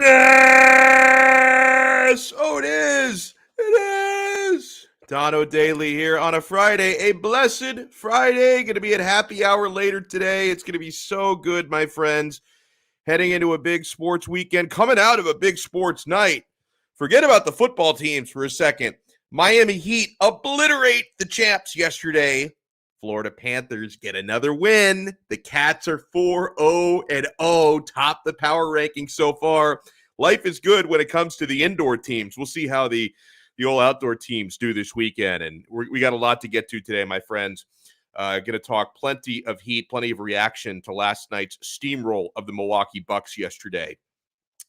Yes! Oh, it is! It is! Donno Daily here on a Friday, a blessed Friday. Going to be at happy hour later today. It's going to be so good, my friends. Heading into a big sports weekend, coming out of a big sports night. Forget about the football teams for a second. Miami Heat obliterate the champs yesterday. Florida Panthers get another win. The Cats are 4-0-0, top the power ranking so far. Life is good when it comes to the indoor teams. We'll see how the old outdoor teams do this weekend. And we got a lot to get to today, my friends. Going to talk plenty of heat, plenty of reaction to last night's steamroll of the Milwaukee Bucks yesterday.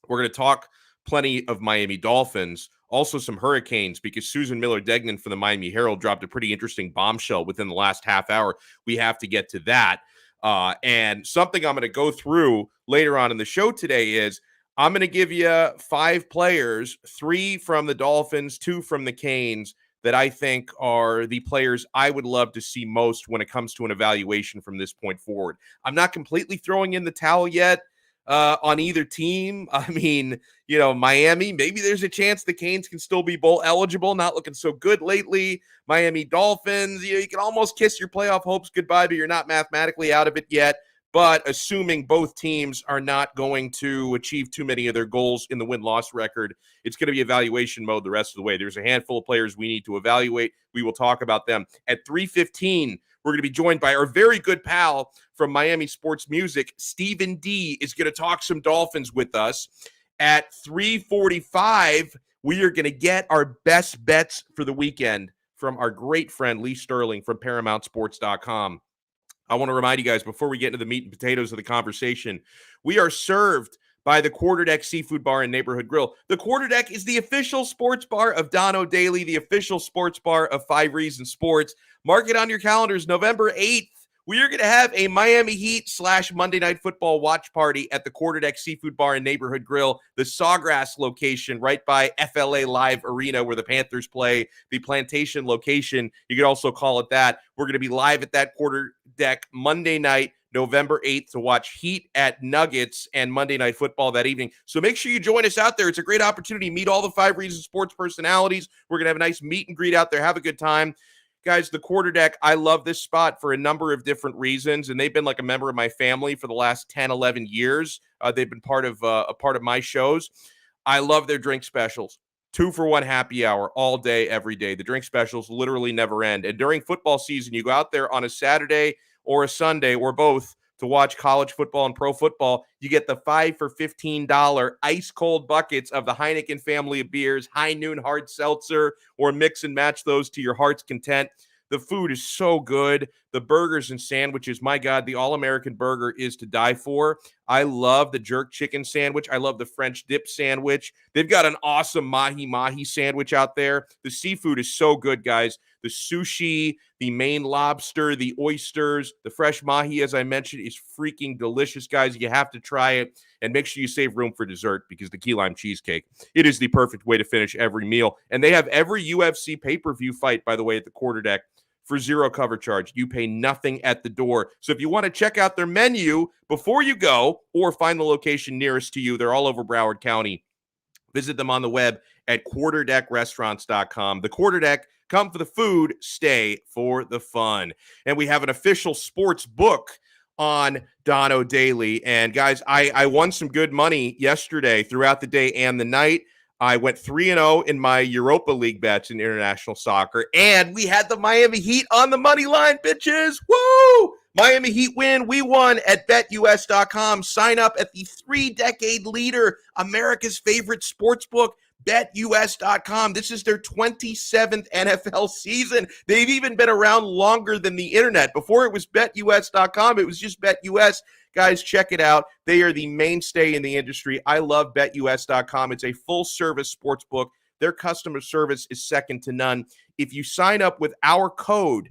We're going to talk plenty of Miami Dolphins, also some Hurricanes, because Susan Miller-Degnan from the Miami Herald dropped a pretty interesting bombshell within the last half hour. We have to get to that. And something I'm going to go through later on in the show today is I'm going to give you 5 players, 3 from the Dolphins, 2 from the Canes, that I think are the players I would love to see most when it comes to an evaluation from this point forward. I'm not completely throwing in the towel yet on either team. I mean, Miami, maybe there's a chance the Canes can still be bowl eligible. Not looking so good lately. Miami Dolphins, you can almost kiss your playoff hopes goodbye, but you're not mathematically out of it yet. But assuming both teams are not going to achieve too many of their goals in the win-loss record, it's going to be evaluation mode the rest of the way. There's a handful of players we need to evaluate. We will talk about them. At 3:15, we're going to be joined by our very good pal from Miami Sports Music, Stephen D, is going to talk some Dolphins with us. At 3:45, we are going to get our best bets for the weekend from our great friend Lee Sterling from ParamountSports.com. I want to remind you guys, before we get into the meat and potatoes of the conversation, we are served by the Quarterdeck Seafood Bar and Neighborhood Grill. The Quarterdeck is the official sports bar of Donno Daily, the official sports bar of 5 Reasons Sports. Mark it on your calendars, November 8th. We are going to have a Miami Heat / Monday Night Football watch party at the Quarterdeck Seafood Bar and Neighborhood Grill, the Sawgrass location right by FLA Live Arena where the Panthers play, the Plantation location. You could also call it that. We're going to be live at that Quarterdeck Monday night, November 8th, to watch Heat at Nuggets and Monday Night Football that evening. So make sure you join us out there. It's a great opportunity to meet all the 5 Reasons Sports personalities. We're going to have a nice meet and greet out there. Have a good time. Guys, the Quarterdeck, I love this spot for a number of different reasons, and they've been like a member of my family for the last 10, 11 years. They've been part of a part of my shows. I love their drink specials. 2-for-1 happy hour all day, every day. The drink specials literally never end. And during football season, you go out there on a Saturday or a Sunday or both to watch college football and pro football. You get the 5 for $15 ice-cold buckets of the Heineken family of beers, High Noon Hard Seltzer, or mix and match those to your heart's content. The food is so good. The burgers and sandwiches, my God, the All-American burger is to die for. I love the jerk chicken sandwich. I love the French dip sandwich. They've got an awesome mahi-mahi sandwich out there. The seafood is so good, guys. The sushi, the Maine lobster, the oysters, the fresh mahi, as I mentioned, is freaking delicious, guys. You have to try it. And make sure you save room for dessert, because the key lime cheesecake, it is the perfect way to finish every meal. And they have every UFC pay-per-view fight, by the way, at the Quarterdeck for zero cover charge. You pay nothing at the door. So if you want to check out their menu before you go, or find the location nearest to you, they're all over Broward County. Visit them on the web at quarterdeckrestaurants.com. The Quarterdeck, come for the food, stay for the fun. And we have an official sports book on Donno Daily. And guys, I won some good money yesterday throughout the day and the night. I went 3-0 in my Europa League bets in international soccer. And we had the Miami Heat on the money line, bitches. Woo! Miami Heat win. We won at BetUS.com. Sign up at the 3-decade leader, America's favorite sports book, BetUS.com. This is their 27th NFL season. They've even been around longer than the internet. Before it was BetUS.com, it was just BetUS. Guys, check it out. They are the mainstay in the industry. I love BetUS.com. It's a full-service sports book. Their customer service is second to none. If you sign up with our code,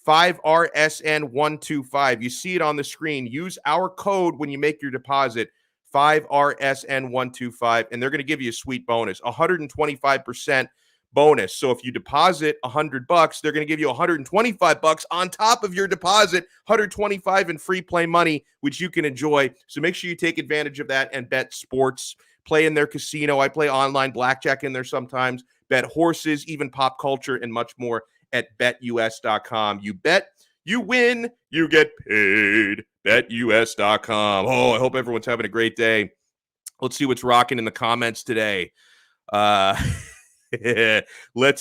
5RSN125, you see it on the screen. Use our code when you make your deposit, 5RSN125, and they're going to give you a sweet bonus, 125% bonus. So if you deposit $100, they're going to give you $125 on top of your deposit, $125 in free play money, which you can enjoy. So make sure you take advantage of that and bet sports. play in their casino. I play online blackjack in there sometimes, bet horses, even pop culture, and much more at BetUS.com. You bet, you win, you get paid. BetUS.com. Oh, I hope everyone's having a great day. Let's see what's rocking in the comments today. Let's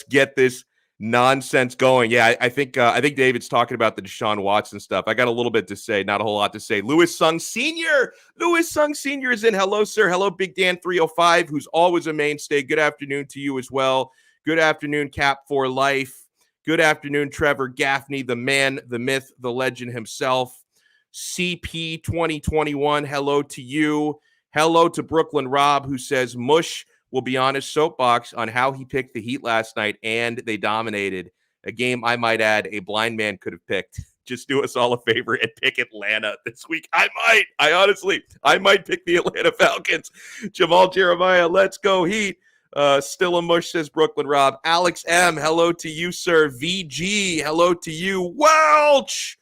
get this nonsense going. Yeah, I think David's talking about the Deshaun Watson stuff. I got a little bit to say, not a whole lot to say. Louis Sung Sr. Is in. Hello, sir. Hello, Big Dan 305, who's always a mainstay. Good afternoon to you as well. Good afternoon, Cap for Life. Good afternoon, Trevor Gaffney, the man, the myth, the legend himself. CP 2021, hello to you. Hello to Brooklyn Rob, who says Mush will be on his soapbox on how he picked the Heat last night, and they dominated. A game, I might add, a blind man could have picked. Just do us all a favor and pick Atlanta this week. I might pick the Atlanta Falcons. Jamal Jeremiah, let's go Heat. Still a mush, says Brooklyn Rob. Alex M, hello to you, sir. VG, hello to you. Welch!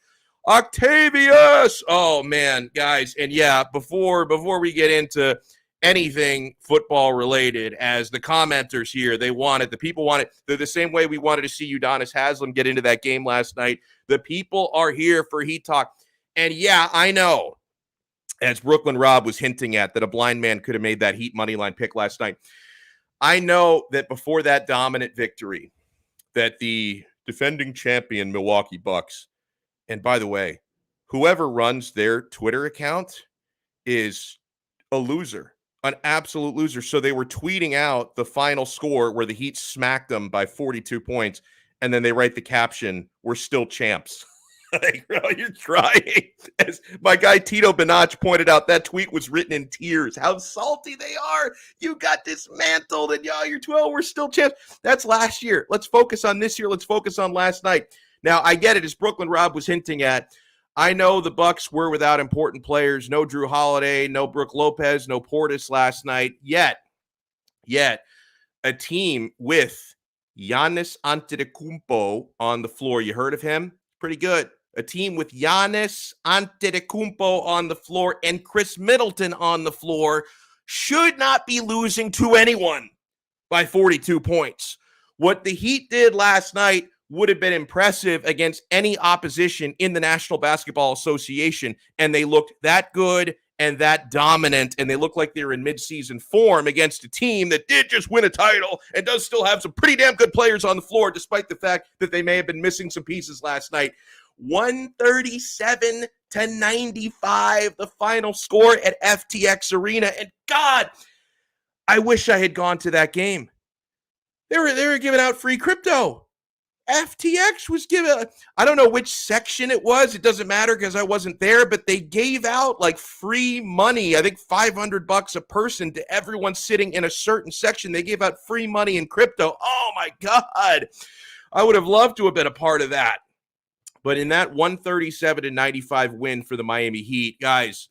Octavius! Oh, man, guys. And yeah, before we get into anything football related, as the commenters here, the people want it. They're the same way we wanted to see Udonis Haslem get into that game last night. The people are here for Heat Talk. And yeah, I know, as Brooklyn Rob was hinting at, that a blind man could have made that Heat money line pick last night. I know that before that dominant victory, that the defending champion Milwaukee Bucks, and by the way, whoever runs their Twitter account is a loser, an absolute loser. So they were tweeting out the final score where the Heat smacked them by 42 points, and then they write the caption, "We're still champs." Like, bro, you're trying. As my guy Tito Benach pointed out, that tweet was written in tears. How salty they are. You got dismantled, and you're 12. We're still champs. That's last year. Let's focus on this year. Let's focus on last night. Now, I get it, as Brooklyn Rob was hinting at. I know the Bucks were without important players. No Drew Holiday, no Brook Lopez, no Portis last night. Yet, a team with Giannis Antetokounmpo on the floor. You heard of him? Pretty good. A team with Giannis Antetokounmpo on the floor and Chris Middleton on the floor should not be losing to anyone by 42 points. What the Heat did last night would have been impressive against any opposition in the National Basketball Association, and they looked that good and that dominant, and they looked like they were in midseason form against a team that did just win a title and does still have some pretty damn good players on the floor, despite the fact that they may have been missing some pieces last night. 137-95, the final score at FTX Arena. And God, I wish I had gone to that game. They were giving out free crypto. FTX was giving, I don't know which section it was. It doesn't matter because I wasn't there, but they gave out like free money. I think $500 a person to everyone sitting in a certain section. They gave out free money in crypto. Oh my God. I would have loved to have been a part of that. But in that 137-95 win for the Miami Heat, guys,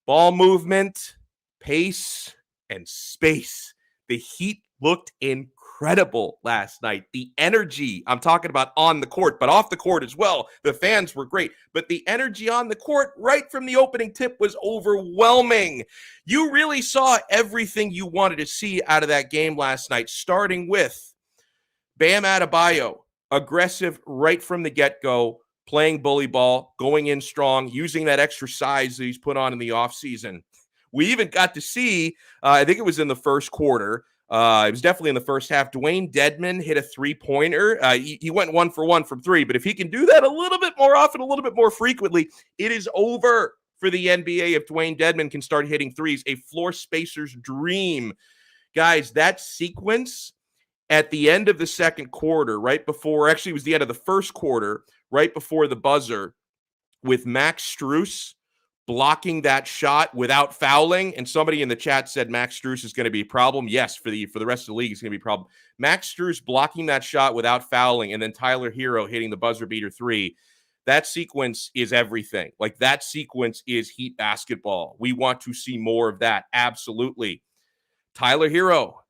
ball movement, pace, and space. The Heat looked incredible last night. The energy, I'm talking about on the court, but off the court as well. The fans were great, but the energy on the court right from the opening tip was overwhelming. You really saw everything you wanted to see out of that game last night, starting with Bam Adebayo, aggressive right from the get-go, playing bully ball, going in strong, using that extra size that he's put on in the offseason. We even got to see, I think it was in the first quarter, it was definitely in the first half, Dwayne Dedmon hit a three-pointer. He went 1 for 1 from three, but if he can do that a little bit more often, a little bit more frequently, it is over for the NBA if Dwayne Dedmon can start hitting threes. A floor spacer's dream. Guys, that sequence at the end of the second quarter, right before, actually it was the end of the first quarter, right before the buzzer, with Max Strus blocking that shot without fouling. And somebody in the chat said Max Strus is going to be a problem. Yes, for the rest of the league, it's going to be a problem. Max Strus blocking that shot without fouling, and then Tyler Hero hitting the buzzer beater three. That sequence is everything. Like, that sequence is Heat basketball. We want to see more of that. Absolutely. Tyler Hero,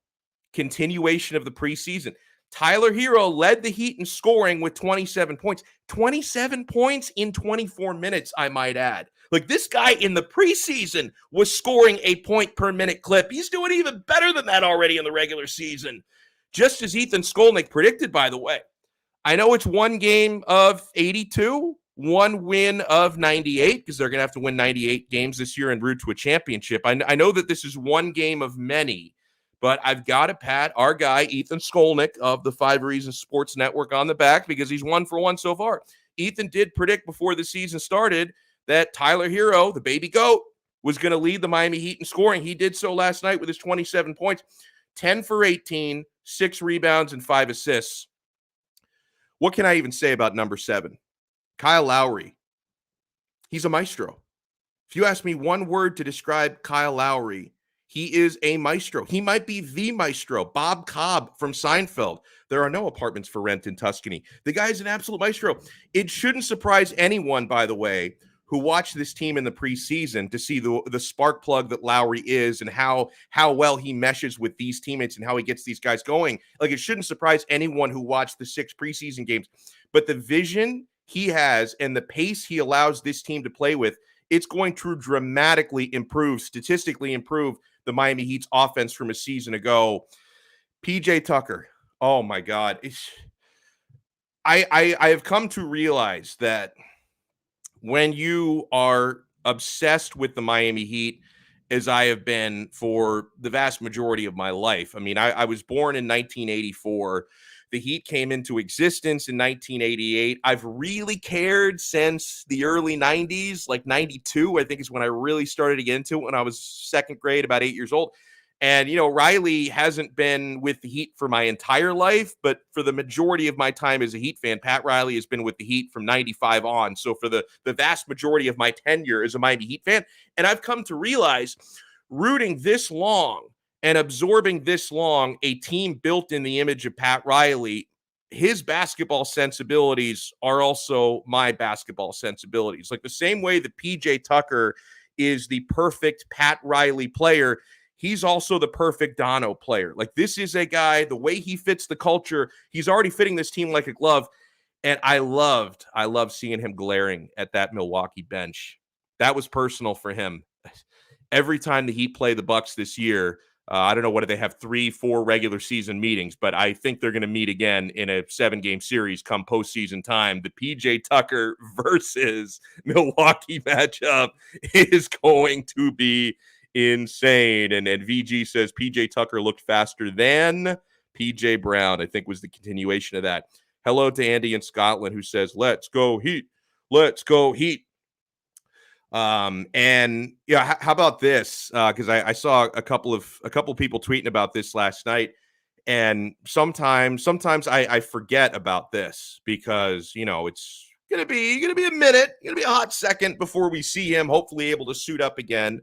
continuation of the preseason. Tyler Hero led the Heat in scoring with 27 points. 27 points in 24 minutes, I might add. Like, this guy in the preseason was scoring a point per minute clip. He's doing even better than that already in the regular season. Just as Ethan Skolnick predicted, by the way. I know it's one game of 82, one win of 98, because they're going to have to win 98 games this year en route to a championship. I know that this is one game of many, but I've got to pat our guy, Ethan Skolnick of the 5 Reasons Sports Network, on the back, because he's 1 for 1 so far. Ethan did predict before the season started that Tyler Hero, the baby goat, was going to lead the Miami Heat in scoring. He did so last night with his 27 points, 10 for 18, 6 rebounds, and 5 assists. What can I even say about number 7? Kyle Lowry. He's a maestro. If you ask me one word to describe Kyle Lowry, he is a maestro. He might be the maestro. Bob Cobb from Seinfeld. There are no apartments for rent in Tuscany. The guy is an absolute maestro. It shouldn't surprise anyone, by the way, who watched this team in the preseason to see the spark plug that Lowry is and how well he meshes with these teammates and how he gets these guys going. Like, it shouldn't surprise anyone who watched the 6 preseason games. But the vision he has and the pace he allows this team to play with, it's going to dramatically improve, statistically improve the Miami Heat's offense from a season ago. PJ Tucker. Oh, my God. I have come to realize that when you are obsessed with the Miami Heat, as I have been for the vast majority of my life. I mean, I was born in 1984. The Heat came into existence in 1988. I've really cared since the early 90s, like 92, I think is when I really started to get into it, when I was 2nd grade, about 8 years old. And, you know, Riley hasn't been with the Heat for my entire life, but for the majority of my time as a Heat fan, Pat Riley has been with the Heat from 95 on. So for the vast majority of my tenure as a Miami Heat fan, and I've come to realize, rooting this long and absorbing this long a team built in the image of Pat Riley, his basketball sensibilities are also my basketball sensibilities. Like, the same way that PJ Tucker is the perfect Pat Riley player, he's also the perfect Donno player. Like, this is a guy, the way he fits the culture, he's already fitting this team like a glove. And I loved seeing him glaring at that Milwaukee bench. That was personal for him. Every time the Heat play the Bucks this year, I don't know, what do they have, 3-4 regular season meetings, but I think they're going to meet again in a 7-game series come postseason time. The PJ Tucker versus Milwaukee matchup is going to be insane. And VG says PJ Tucker looked faster than PJ Brown, I think was the continuation of that. Hello to Andy in Scotland, who says, let's go Heat. Let's go Heat. And yeah, how about this? Because I saw a couple of people tweeting about this last night, and sometimes I forget about this because, you know, it's gonna be a minute, gonna be a hot second before we see him hopefully able to suit up again.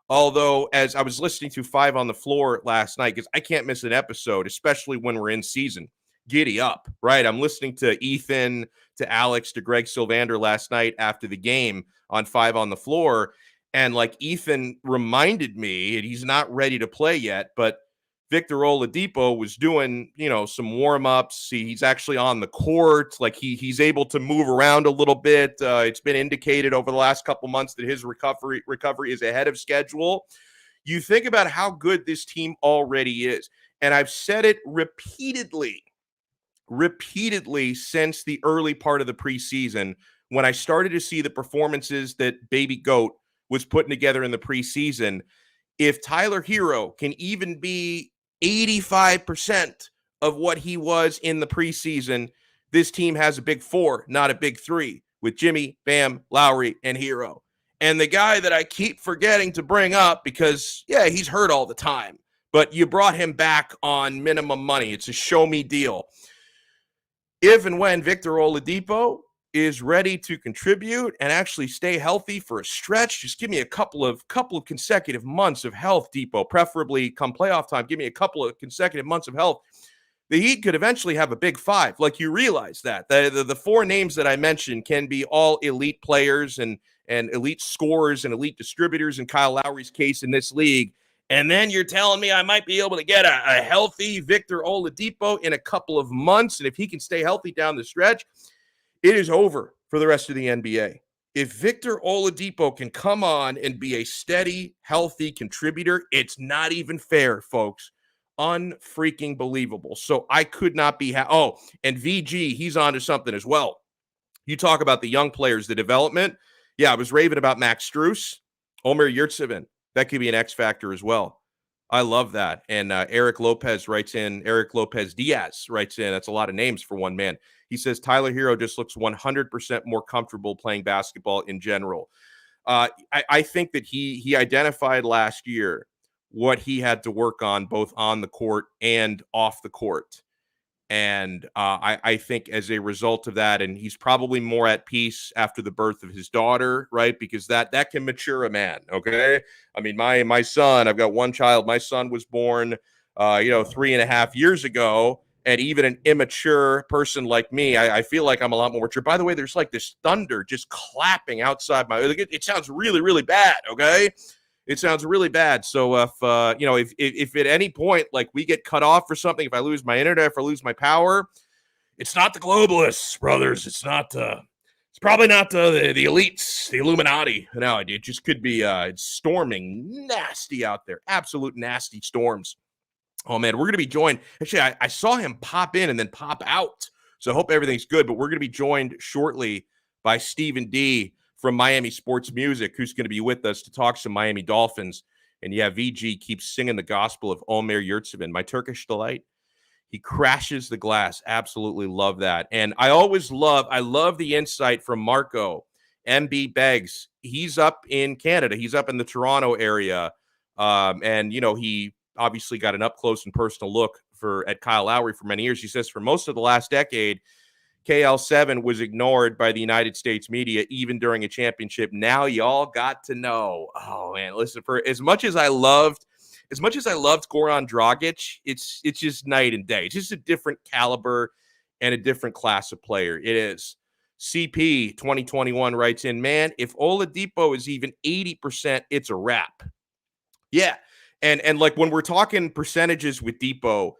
Although, as I was listening to 5 on the Floor last night, because I can't miss an episode, especially when we're in season. Giddy up, right? I'm listening to Ethan, to Alex, to Greg Sylvander last night after the game on 5 on the Floor. And like, Ethan reminded me, and he's not ready to play yet, but Victor Oladipo was doing, you know, some warm-ups. He's actually on the court. Like, he's able to move around a little bit. It's been indicated over the last couple months that his recovery is ahead of schedule. You think about how good this team already is. And I've said it repeatedly since the early part of the preseason, when I started to see the performances that Baby Goat was putting together in the preseason. If Tyler Hero can even be 85% of what he was in the preseason, this team has a big 4, not a big 3, with Jimmy, Bam, Lowry, and Hero. And the guy that I keep forgetting to bring up, because, yeah, he's hurt all the time, but you brought him back on minimum money. It's a show-me deal. If and when Victor Oladipo is ready to contribute and actually stay healthy for a stretch, just give me a couple of consecutive months of health, Depot, preferably come playoff time. Give me a couple of consecutive months of health. The Heat could eventually have a big 5. Like, you realize that. The 4 names that I mentioned can be all elite players and elite scorers and elite distributors in Kyle Lowry's case in this league. And then you're telling me I might be able to get a healthy Victor Oladipo in a couple of months. And if he can stay healthy down the stretch, it is over for the rest of the NBA. if Victor Oladipo can come on and be a steady, healthy contributor, it's not even fair, folks. Unfreaking believable. So I could not be and VG, he's on to something as well. You talk about the young players, the development. Yeah, I was raving about Max Strus, Omer Yurtseven. That could be an X factor as well. I love that. And Eric Lopez Diaz writes in. That's a lot of names for one man. He says Tyler Hero just looks 100% more comfortable playing basketball in general. I think that he identified last year what he had to work on both on the court and off the court. And I think as a result of that, and he's probably more at peace after the birth of his daughter, right? Because that can mature a man, okay? I mean, my son, I've got one child. My son was born, 3.5 years ago. And even an immature person like me, I feel like I'm a lot more mature. By the way, there's like this thunder just clapping outside it sounds really, really bad, okay? It sounds really bad. So if at any point, like, we get cut off for something, if I lose my internet, if I lose my power, it's not the globalists, brothers. It's probably not the elites, the Illuminati. No, it just could be it's storming nasty out there. Absolute nasty storms. Oh, man, we're going to be joined. Actually, I saw him pop in and then pop out. So I hope everything's good. But we're going to be joined shortly by Stephen D. from Miami Sports Music, who's going to be with us to talk some Miami Dolphins. And yeah, VG keeps singing the gospel of Omer Yurtseven, my Turkish delight. He crashes the glass. Absolutely love that. And I love the insight from Marco MB Beggs. He's up in Canada. He's up in the Toronto area. He obviously got an up close and personal look at Kyle Lowry for many years. He says for most of the last decade, KL7 was ignored by the United States media, even during a championship. Now y'all got to know. Oh man, listen, for as much as I loved Goran Dragic, it's just night and day. It's just a different caliber and a different class of player. It is. CP 2021 writes in, man, if Oladipo is even 80%, it's a wrap. Yeah. And like when we're talking percentages with Depot,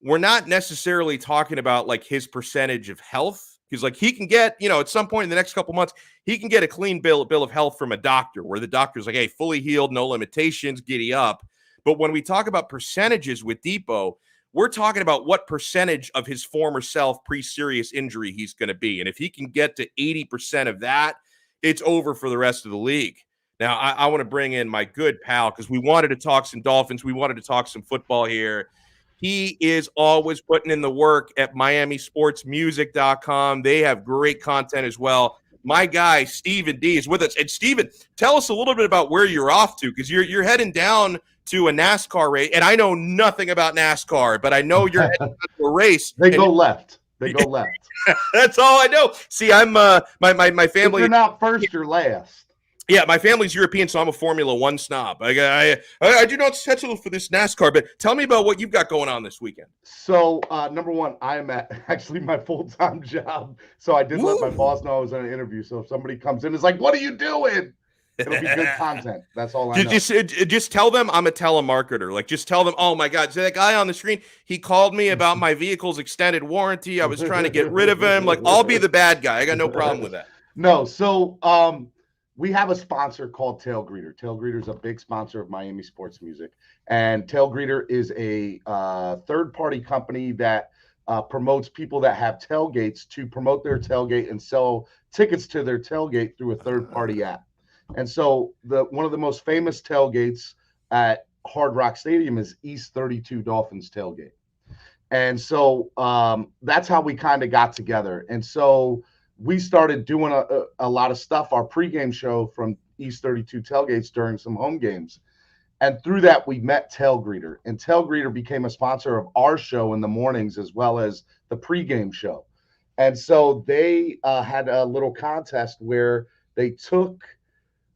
we're not necessarily talking about like his percentage of health, because like he can get, at some point in the next couple months, he can get a clean bill of health from a doctor where the doctor's like, hey, fully healed, no limitations, giddy up. But when we talk about percentages with Depot, we're talking about what percentage of his former self pre-serious injury he's going to be. And if he can get to 80% of that, it's over for the rest of the league. Now, I want to bring in my good pal because we wanted to talk some Dolphins. We wanted to talk some football here. He is always putting in the work at MiamiSportsMusic.com. They have great content as well. My guy, Stephen D, is with us. And Stephen, tell us a little bit about where you're off to, because you're heading down to a NASCAR race. And I know nothing about NASCAR, but I know you're heading to a race. They go left. That's all I know. See, I'm my family. If you're not first, you're last. Yeah, my family's European, so I'm a Formula One snob. I do not settle for this NASCAR, but tell me about what you've got going on this weekend. So, number one, I am at actually my full-time job. So I did let my boss know I was in an interview. So if somebody comes in and is like, what are you doing? It'll be good content. That's all I know. Just tell them I'm a telemarketer. Like, just tell them, oh, my God, so that guy on the screen, he called me about my vehicle's extended warranty. I was trying to get rid of him. Like, I'll be the bad guy. I got no problem with that. No, so we have a sponsor called Tail Greeter. Tail Greeter is a big sponsor of Miami Sports Music. And Tail Greeter is a third-party company that promotes people that have tailgates to promote their tailgate and sell tickets to their tailgate through a third-party app. And so one of the most famous tailgates at Hard Rock Stadium is East 32 Dolphins tailgate. And so that's how we kind of got together. And so we started doing a lot of stuff, our pregame show from East 32 tailgates during some home games. And through that, we met Tail Greeter. And Tail Greeter became a sponsor of our show in the mornings as well as the pregame show. And so they had a little contest where they took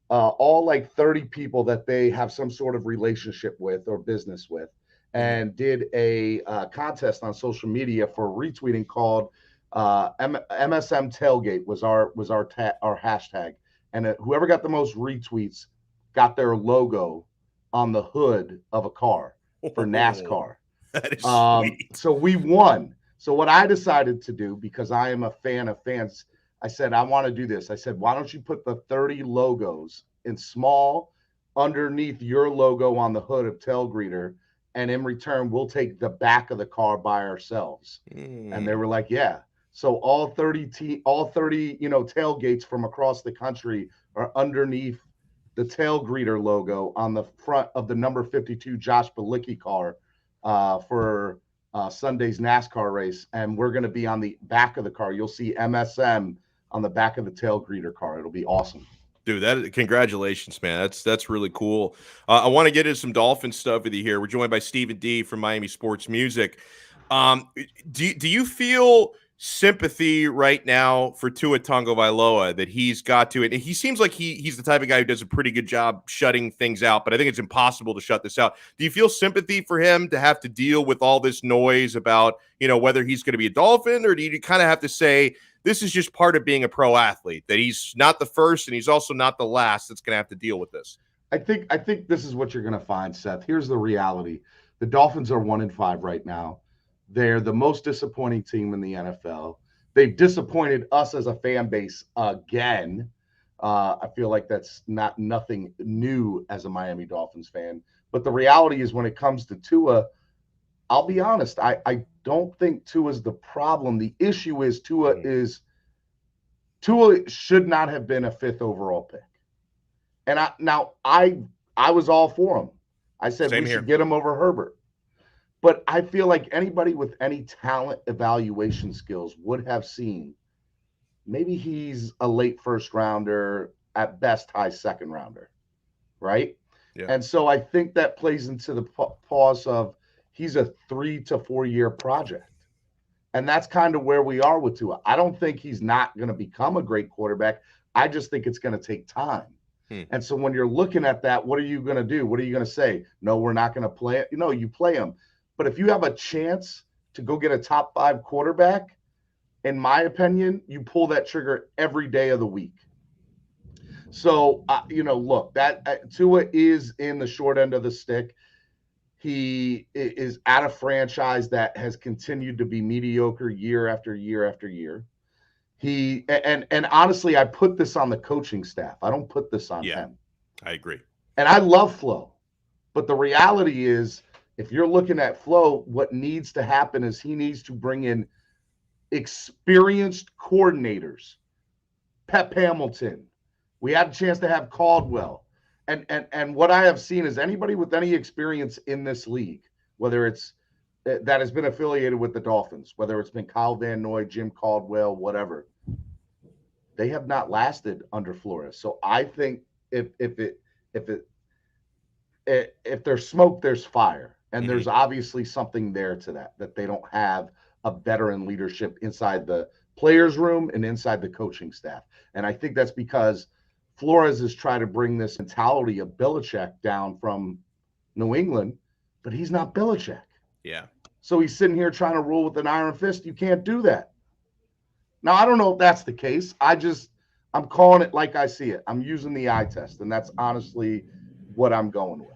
all like 30 people that they have some sort of relationship with or business with and did a contest on social media for retweeting called MSM Tailgate was our hashtag. And whoever got the most retweets got their logo on the hood of a car for NASCAR. That is sweet. So we won. So what I decided to do, because I am a fan of fans, I said, I want to do this. I said, why don't you put the 30 logos in small underneath your logo on the hood of Tail Greeter, and in return, we'll take the back of the car by ourselves. And they were like, yeah. So all 30 tailgates from across the country are underneath the Tail Greeter logo on the front of the number 52 Josh Bilicki car for Sunday's NASCAR race. And we're going to be on the back of the car. You'll see MSM on the back of the Tail Greeter car. It'll be awesome. Dude, congratulations, man. That's really cool. I want to get into some Dolphin stuff with you here. We're joined by Stephen D from Miami Sports Music. Do you feel sympathy right now for Tua Tagovailoa that he's got to it? He seems like he's the type of guy who does a pretty good job shutting things out, but I think it's impossible to shut this out. Do you feel sympathy for him to have to deal with all this noise about, whether he's going to be a Dolphin, or do you kind of have to say, this is just part of being a pro athlete, that he's not the first and he's also not the last that's going to have to deal with this? I think this is what you're going to find, Seth. Here's the reality. The Dolphins are 1-5 right now. They're the most disappointing team in the NFL. They've disappointed us as a fan base again. I feel like that's nothing new as a Miami Dolphins fan. But the reality is, when it comes to Tua, I'll be honest, I don't think Tua's the problem. The issue is Tua should not have been a 5th overall pick. And I was all for him. I said we should get him over Herbert. But I feel like anybody with any talent evaluation skills would have seen maybe he's a late first rounder, at best high second rounder, right? Yeah. And so I think that plays into the pause of he's a 3 to 4 year project. And that's kind of where we are with Tua. I don't think he's not going to become a great quarterback. I just think it's going to take time. And so when you're looking at that, what are you going to do? What are you going to say? No, we're not going to play it. You play him. But if you have a chance to go get a top 5 quarterback, in my opinion, you pull that trigger every day of the week. So, look, that Tua is in the short end of the stick. He is at a franchise that has continued to be mediocre year after year after year. And honestly, I put this on the coaching staff. I don't put this on him. I agree. And I love Flo. But the reality is, if you're looking at Flo, what needs to happen is he needs to bring in experienced coordinators. Pep Hamilton. We had a chance to have Caldwell. And what I have seen is anybody with any experience in this league, whether it's that has been affiliated with the Dolphins, whether it's been Kyle Van Noy, Jim Caldwell, whatever, they have not lasted under Flores. So I think if there's smoke, there's fire. And there's obviously something there to that they don't have a veteran leadership inside the players' room and inside the coaching staff. And I think that's because Flores is trying to bring this mentality of Belichick down from New England, but he's not Belichick. Yeah. So he's sitting here trying to rule with an iron fist. You can't do that. Now, I don't know if that's the case. I'm calling it like I see it. I'm using the eye test, and that's honestly what I'm going with.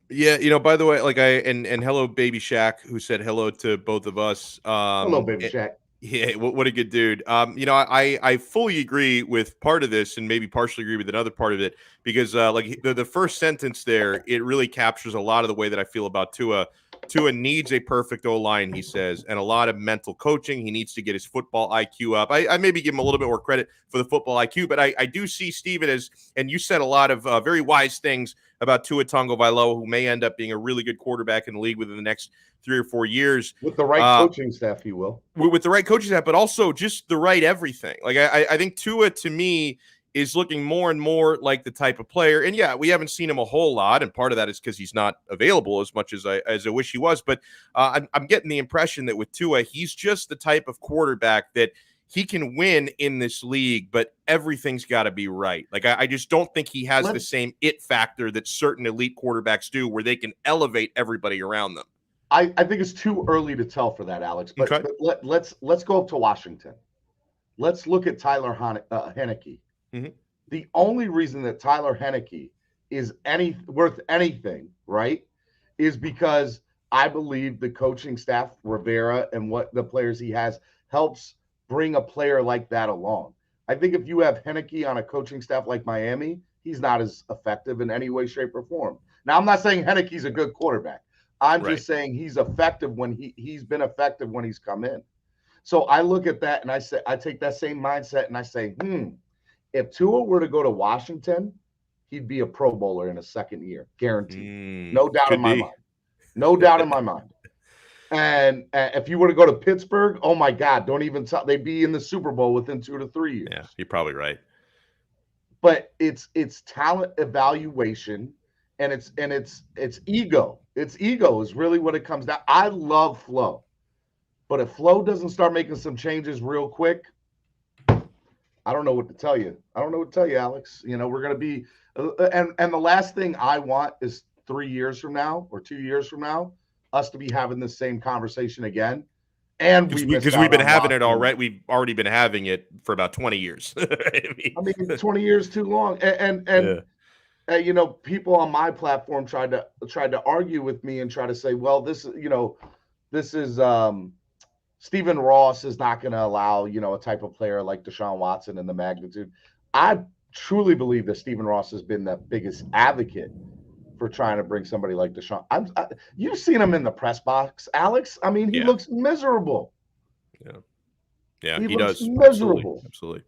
Yeah, by the way, and hello, Baby Shaq, who said hello to both of us. Hello, Baby Shaq. Yeah, what a good dude. I fully agree with part of this, and maybe partially agree with another part of it, because the first sentence there, it really captures a lot of the way that I feel about Tua. Tua needs a perfect O-line, he says, and a lot of mental coaching. He needs to get his football IQ up. I maybe give him a little bit more credit for the football IQ, but I do see Steven as, and you said a lot of very wise things about Tua Tagovailoa, who may end up being a really good quarterback in the league within the next 3 or 4 years. With the right coaching staff, he will. With the right coaching staff, but also just the right everything. I think Tua, to me, is looking more and more like the type of player. And yeah, we haven't seen him a whole lot, and part of that is because he's not available as much as I wish he was. But I'm getting the impression that with Tua, he's just the type of quarterback that he can win in this league, but everything's got to be right. I just don't think he has the same it factor that certain elite quarterbacks do, where they can elevate everybody around them. I think it's too early to tell for that, Alex. But, okay. but let's go up to Washington. Let's look at Tyler Heineke. Mm-hmm. The only reason that Tyler Heineke is worth anything, right, is because I believe the coaching staff, Rivera, and what the players he has helps bring a player like that along. I think if you have Henneke on a coaching staff like Miami, he's not as effective in any way, shape, or form. Now, I'm not saying Henneke's a good quarterback. I'm Right. just saying he's effective when he's been effective when he's come in. So I look at that and I take that same mindset and I say, if Tua were to go to Washington, he'd be a Pro Bowler in his second year, guaranteed. No doubt in my mind. No doubt in my mind. And if you were to go to Pittsburgh, oh my God, don't even tell. They'd be in the Super Bowl within 2 to 3 years. Yeah, you're probably right. But it's talent evaluation, and it's ego. It's ego is really what it comes down. I love Flo, but if Flo doesn't start making some changes real quick, I don't know what to tell you. I don't know what to tell you, Alex. You know, we're going to be, and the last thing I want is 3 years from now or 2 years from now, us to be having this same conversation again. And because we've been having it already. We've already been having it for about 20 years. I mean 20 years too long. And you know, people on my platform tried to argue with me and try to say, well, this is Stephen Ross is not going to allow, you know, a type of player like Deshaun Watson and the magnitude. I truly believe that Stephen Ross has been the biggest advocate for trying to bring somebody like Deshaun. You've seen him in the press box, Alex. I mean, he looks miserable. Yeah, he does. Miserable. Absolutely.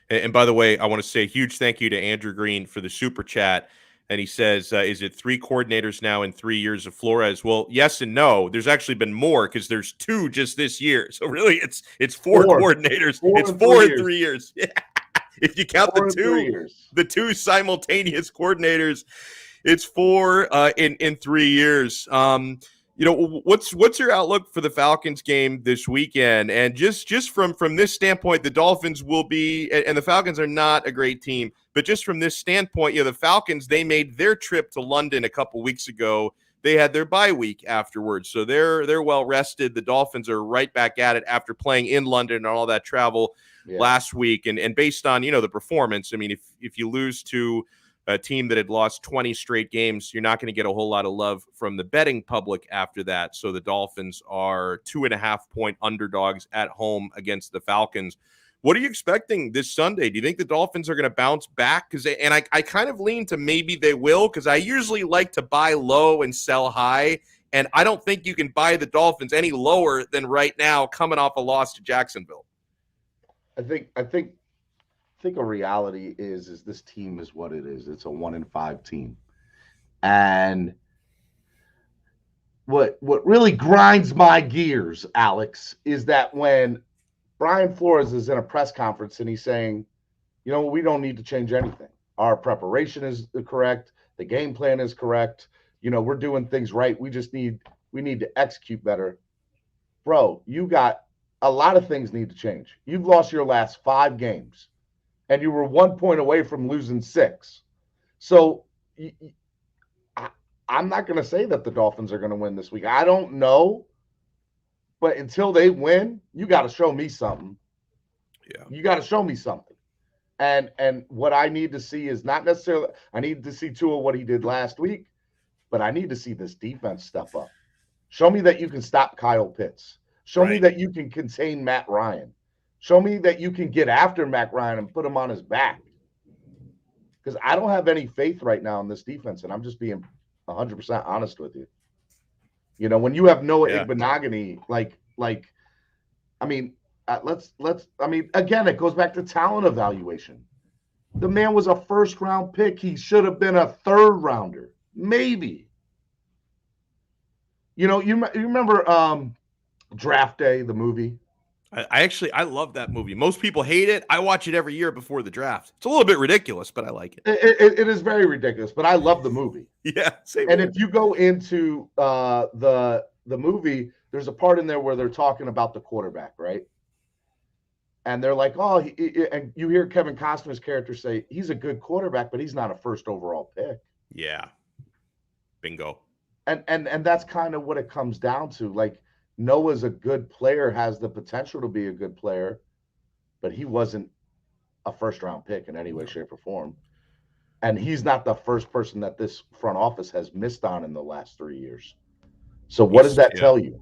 And by the way, I want to say a huge thank you to Andrew Green for the super chat. And he says, is it 3 coordinators now in 3 years of Flores? Well, yes and no. There's actually been more because there's 2 just this year. So really, it's 4 coordinators. It's 4 in 3 years. Yeah. If you count the two simultaneous coordinators, it's 4 in 3 years. You know, what's your outlook for the Falcons game this weekend? And just from this standpoint, the Dolphins will be, and the Falcons are not a great team, but just from this standpoint, you know, the Falcons, they made their trip to London a couple weeks ago. They had their bye week afterwards, so they're well rested. The Dolphins are right back at it after playing in London and all that travel last week. And based on, you know, the performance, I mean, if you lose to a team that had lost 20 straight games, you're not going to get a whole lot of love from the betting public after that. So the Dolphins are 2.5-point underdogs at home against the Falcons. What are you expecting this Sunday? Do you think the Dolphins are going to bounce back? And I kind of lean to maybe they will, because I usually like to buy low and sell high. And I don't think you can buy the Dolphins any lower than right now coming off a loss to Jacksonville. I think a reality is this team is what it is. It's a 1-5 team. And what really grinds my gears, Alex, is that when Brian Flores is in a press conference and he's saying, you know, we don't need to change anything. Our preparation is correct. The game plan is correct. You know, we're doing things right. We need to execute better. Bro, you got a lot of things need to change. You've lost your last 5 games. And you were 1 point away from losing 6. So I'm not going to say that the Dolphins are going to win this week. I don't know. But until they win, you got to show me something. Yeah. You got to show me something. And what I need to see is not necessarily – I need to see Tua what he did last week, but I need to see this defense step up. Show me that you can stop Kyle Pitts. Show me that you can contain Matt Ryan. Show me that you can get after Matt Ryan and put him on his back. Because I don't have any faith right now in this defense, and I'm just being 100% honest with you. You know, when you have Noah Igbenogany, I mean, again, it goes back to talent evaluation. The man was a first-round pick. He should have been a third-rounder, maybe. You know, you remember Draft Day, the movie? I love that movie. Most people hate it. I watch it every year before the draft. It's a little bit ridiculous, but I like it. It is very ridiculous, but I love the movie. Yeah, same. And if you go into the movie, there's a part in there where they're talking about the quarterback, right? And they're like, oh, and you hear Kevin Costner's character say, he's a good quarterback, but he's not a first overall pick. Yeah. Bingo. And that's kind of what it comes down to. Like, Noah's a good player, has the potential to be a good player, but he wasn't a first-round pick in any way, shape, or form. And he's not the first person that this front office has missed on in the last 3 years. So what does that tell you?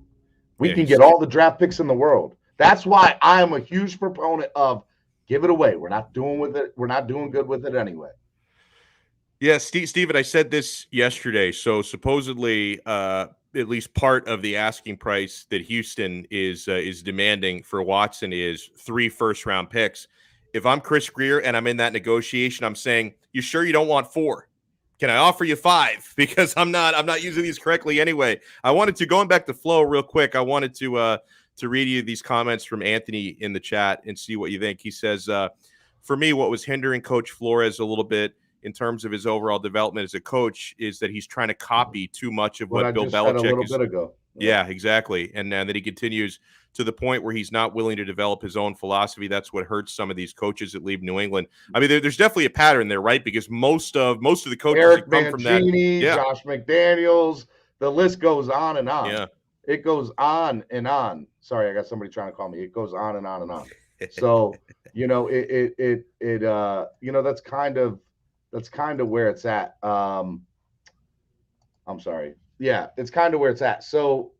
We can get all the draft picks in the world. That's why I am a huge proponent of Give it away. We're not doing with it. We're not doing good with it anyway. Yeah, Steven, I said this yesterday. So supposedly, at least part of the asking price that Houston is demanding for Watson is 3 first-round picks. If I'm Chris Grier and I'm in that negotiation, I'm saying, "You sure you don't want 4? Can I offer you 5? Because I'm not using these correctly anyway." I wanted to, going back to Flo real quick, I wanted to read you these comments from Anthony in the chat and see what you think. He says, "For me, what was hindering Coach Flores a little bit in terms of his overall development as a coach is that he's trying to copy too much of what Bill Belichick said a little bit ago. Yeah, exactly. And that he continues to the point where he's not willing to develop his own philosophy. That's what hurts some of these coaches that leave New England. I mean, there's definitely a pattern there, right? Because most of the coaches Eric that come from that, Josh McDaniels, the list goes on and on. Yeah. It goes on and on. Sorry, I got somebody trying to call me. It goes on and on and on. So, you know, that's kind of where it's at. I'm sorry. Yeah, it's kind of where it's at. So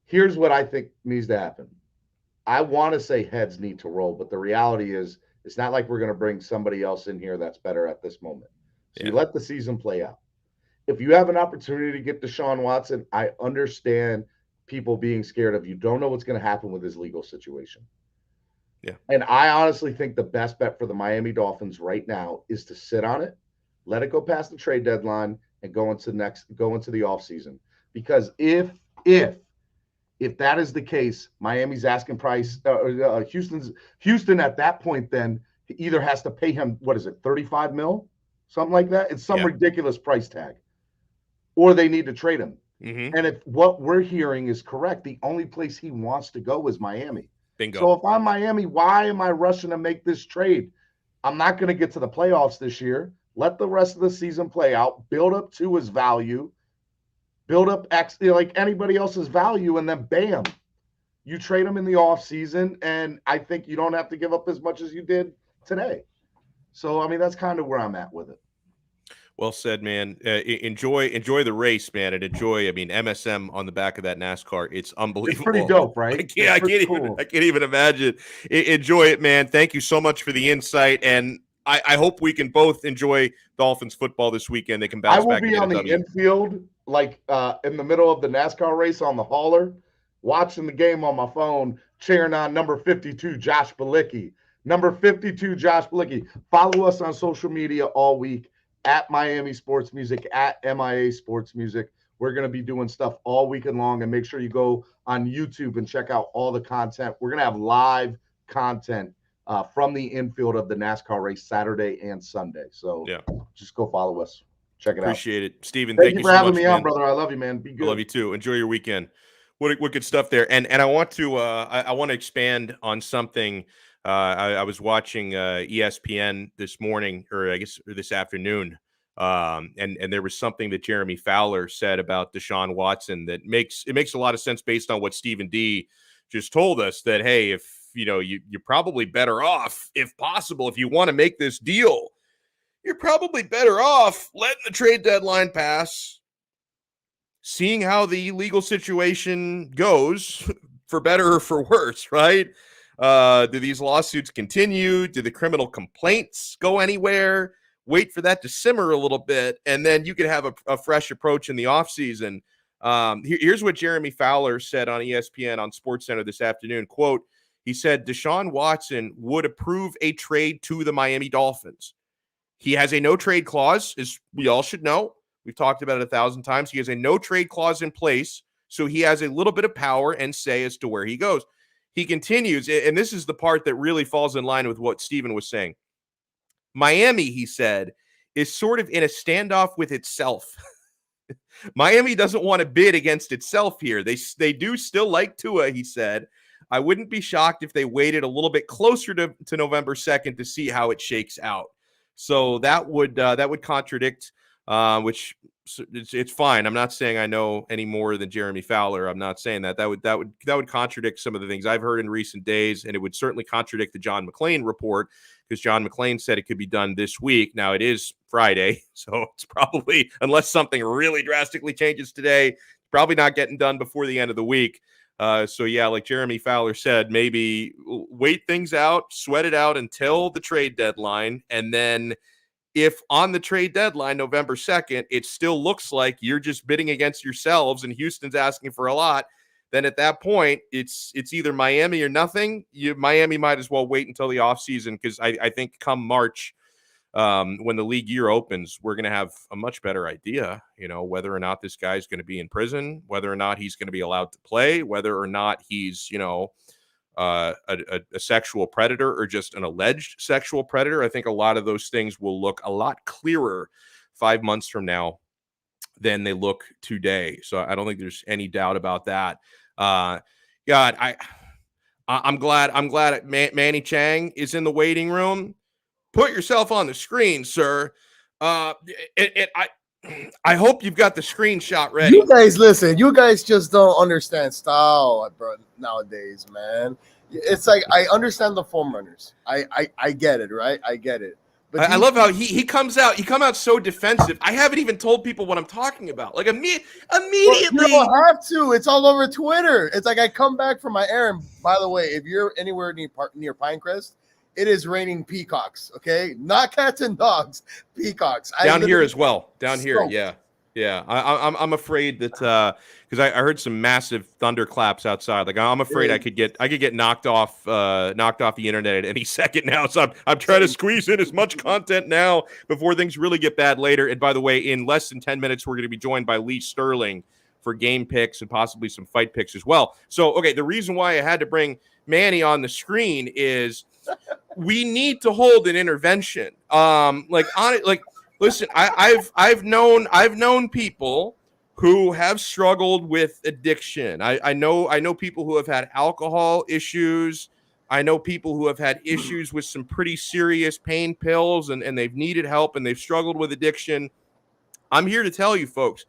here's what I think needs to happen. I want to say heads need to roll, but the reality is it's not like we're going to bring somebody else in here that's better at this moment. So you let the season play out. If you have an opportunity to get Deshaun Watson, I understand people being scared of you. Don't know what's going to happen with his legal situation. Yeah. And I honestly think the best bet for the Miami Dolphins right now is to sit on it, let it go past the trade deadline, and go into the offseason. Because if that is the case, Miami's asking price, Houston at that point then either has to pay him, what is it, 35 mil? Something like that. It's some ridiculous price tag. Or they need to trade him. Mm-hmm. And if what we're hearing is correct, the only place he wants to go is Miami. Bingo. So if I'm Miami, why am I rushing to make this trade? I'm not going to get to the playoffs this year. Let the rest of the season play out, build up to his value, build up like anybody else's value, and then bam, you trade him in the offseason, and I think you don't have to give up as much as you did today. So, I mean, that's kind of where I'm at with it. Well said, man. Enjoy the race, man, and enjoy. I mean, MSM on the back of that NASCAR, it's unbelievable. It's pretty dope, right? I can't even imagine. Enjoy it, man. Thank you so much for the insight, and I hope we can both enjoy Dolphins football this weekend. They can bounce back. I will be on the infield, like in the middle of the NASCAR race on the hauler, watching the game on my phone, cheering on number 52, Josh Bilicki. Number 52, Josh Bilicki. Follow us on social media all week. At Miami Sports Music, at MIA Sports Music. We're going to be doing stuff all weekend long, and make sure you go on YouTube and check out all the content. We're going to have live content from the infield of the NASCAR race Saturday and Sunday. So just go follow us. Check it out. Appreciate it. Steven, thank you for having me on, brother. I love you, man. Be good. I love you too. Enjoy your weekend. What good stuff there. And I want to I want to expand on something. I was watching ESPN this morning, or I guess this afternoon, and there was something that Jeremy Fowler said about Deshaun Watson that makes a lot of sense based on what Stephen D just told us, that, hey, if you're probably better off, if possible, if you want to make this deal, you're probably better off letting the trade deadline pass, seeing how the legal situation goes, for better or for worse, right? Do these lawsuits continue? Do the criminal complaints go anywhere? Wait for that to simmer a little bit, and then you could have a fresh approach in the offseason. Here's what Jeremy Fowler said on ESPN on SportsCenter this afternoon. Quote, he said, Deshaun Watson would approve a trade to the Miami Dolphins. He has a no-trade clause, as we all should know. We've talked about it 1,000 times. He has a no-trade clause in place, so he has a little bit of power and say as to where he goes. He continues, and this is the part that really falls in line with what Steven was saying. Miami, he said, is sort of in a standoff with itself. Miami doesn't want to bid against itself here. They do still like Tua, he said. I wouldn't be shocked if they waited a little bit closer to November 2nd to see how it shakes out. So that would contradict, which it's fine. I'm not saying I know any more than Jeremy Fowler. I'm not saying that. That would contradict some of the things I've heard in recent days, and it would certainly contradict the John McClain report, because John McClain said it could be done this week. Now it is Friday, so it's probably, unless something really drastically changes today, probably not getting done before the end of the week. So yeah, like Jeremy Fowler said, maybe wait things out, sweat it out until the trade deadline, and then if on the trade deadline, November 2nd, it still looks like you're just bidding against yourselves and Houston's asking for a lot, then at that point, it's either Miami or nothing. Miami might as well wait until the offseason, because I think come March, when the league year opens, we're going to have a much better idea, whether or not this guy's going to be in prison, whether or not he's going to be allowed to play, whether or not he's, a sexual predator or just an alleged sexual predator. I think a lot of those things will look a lot clearer 5 months from now than they look today. So I don't think there's any doubt about that. God, I'm glad Manny Chang is in the waiting room. Put yourself on the screen, sir. I hope you've got the screenshot ready. You guys, listen. You guys just don't understand style, bro. Nowadays, man, it's like I understand the foam runners. I get it, right? I get it. But I love how he comes out. He come out so defensive. I haven't even told people what I'm talking about. Like immediately, well, you don't have to. It's all over Twitter. It's like I come back from my errand. By the way, if you're anywhere near Pinecrest, it is raining peacocks. Okay, not cats and dogs. Peacocks. Down here as well. Down here, yeah. I'm afraid that because I heard some massive thunderclaps outside. Like I'm afraid I could get knocked off the internet at any second now. So I'm trying to squeeze in as much content now before things really get bad later. And by the way, in less than 10 minutes, we're going to be joined by Lee Sterling for game picks and possibly some fight picks as well. So okay, the reason why I had to bring Manny on the screen is we need to hold an intervention. Listen, I've known people who have struggled with addiction. I know people who have had alcohol issues. I know people who have had issues with some pretty serious pain pills and they've needed help and they've struggled with addiction. I'm here to tell you folks,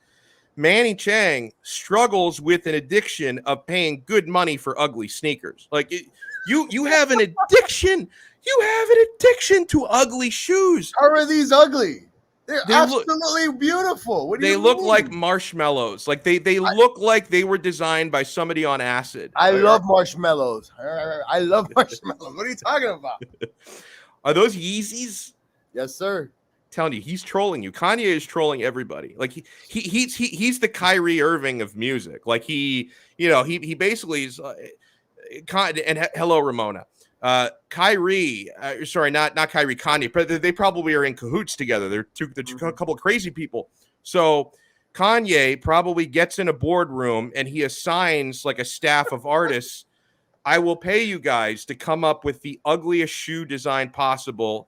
Manny Chang struggles with an addiction of paying good money for ugly sneakers. You have an addiction. You have an addiction to ugly shoes. How are these ugly? They're absolutely beautiful. What do you mean? They look like marshmallows. Like they look like they were designed by somebody on acid. I love marshmallows. I love marshmallows. What are you talking about? Are those Yeezys? Yes, sir. Telling you, he's trolling you. Kanye is trolling everybody. Like he's the Kyrie Irving of music. Like he basically is. And hello, Ramona. Kyrie, sorry, not Kyrie, Kanye, but they probably are in cahoots together. They're a couple of crazy people. So Kanye probably gets in a boardroom and he assigns like a staff of artists. I will pay you guys to come up with the ugliest shoe design possible.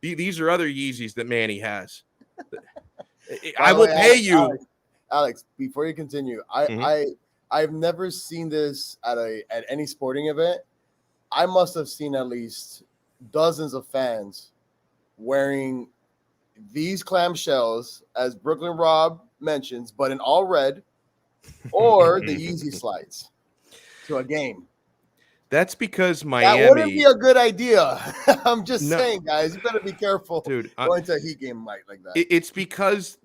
These are other Yeezys that Manny has. I will pay you. Alex, before you continue, I've never seen this at any sporting event. I must have seen at least dozens of fans wearing these clamshells, as Brooklyn Rob mentions, but in all red, or the Yeezy slides to a game. That's because Miami. That wouldn't be a good idea. I'm just saying, guys, you better be careful, dude. Going to a Heat game like that. It's because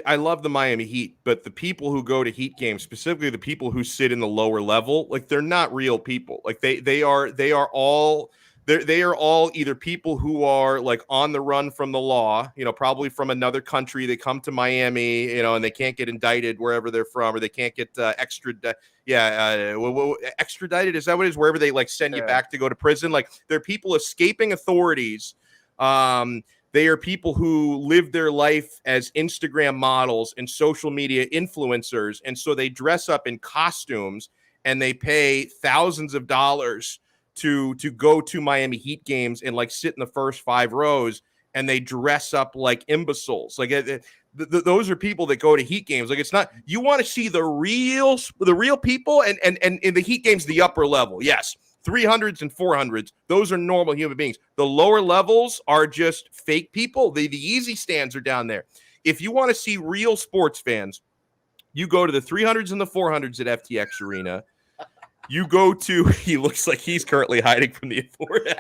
I love the Miami Heat, but the people who go to Heat games, specifically the people who sit in the lower level, like they're not real people. Like they are all either people who are like on the run from the law, probably from another country. They come to Miami, and they can't get indicted wherever they're from, or they can't get extradited. Is that what it is? Wherever they like send you back to go to prison. Like they're people escaping authorities. They are people who live their life as Instagram models and social media influencers. And so they dress up in costumes and they pay thousands of dollars to go to Miami Heat games and like sit in the first 5 rows, and they dress up like imbeciles. Like those are people that go to Heat games. Like it's not, you want to see the real people, and in the Heat games, the upper level. Yes. 300s and 400s, those are normal human beings. The lower levels are just fake people. The easy stands are down there. If you want to see real sports fans, you go to the 300s and the 400s at FTX Arena. You go to, he looks like he's currently hiding from the authority.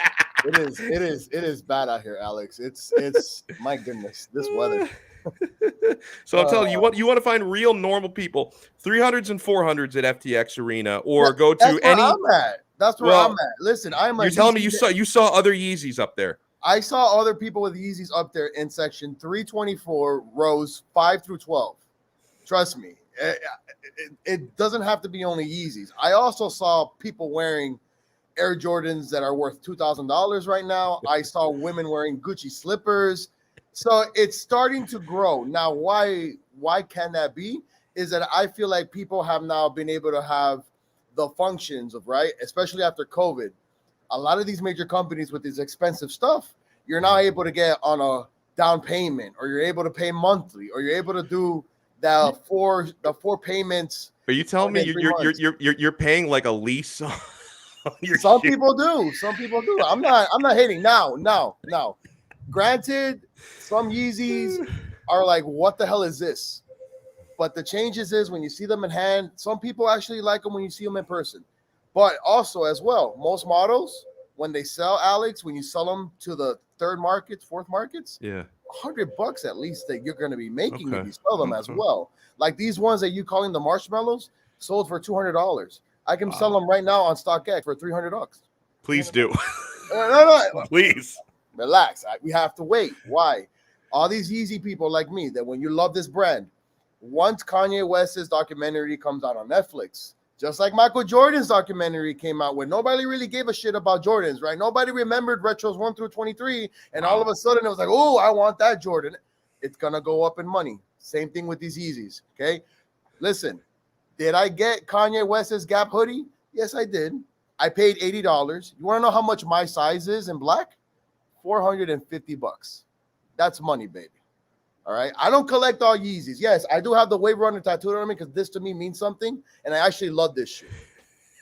It is bad out here, Alex. It's my goodness, this weather. So I'm telling you, you want to find real normal people, 300s and 400s at FTX Arena, or go to that's any. Where I'm at. That's where I'm at. Listen, You're telling me you saw other Yeezys up there. I saw other people with Yeezys up there in section 324, rows 5 through 12. Trust me, it doesn't have to be only Yeezys. I also saw people wearing Air Jordans that are worth $2,000 right now. I saw women wearing Gucci slippers. So it's starting to grow. Now, why can that be? Is that I feel like people have now been able to have the functions of, right, especially after COVID. A lot of these major companies with this expensive stuff, you're now able to get on a down payment, or you're able to pay monthly, or you're able to do the four payments. Are you telling me you're paying like a lease on your Some shit? people do. I'm not hating. Now. Granted, some Yeezys are like, what the hell is this? But the changes is when you see them in hand, some people actually like them when you see them in person. But also as well, most models, when they sell, Alex, when you sell them to the third markets, fourth markets, yeah, $100 at least that you're going to be making if you sell them as well. Like these ones that you calling the marshmallows sold for $200. I can sell them right now on StockX for $300. Please do. No. Please. Relax. We have to wait. Why? All these Yeezy people like me, that when you love this brand, once Kanye West's documentary comes out on Netflix, just like Michael Jordan's documentary came out, where nobody really gave a shit about Jordans, right? Nobody remembered retros 1 through 23, and all of a sudden it was like, oh, I want that Jordan. It's gonna go up in money. Same thing with these Yeezys. Okay, listen, did I get Kanye West's Gap hoodie? Yes, I did. I paid $80. You want to know how much my size is in black? $450. That's money, baby. All right. I don't collect all Yeezys. Yes, I do have the Wave Runner tattooed on me because this to me means something, and I actually love this shit.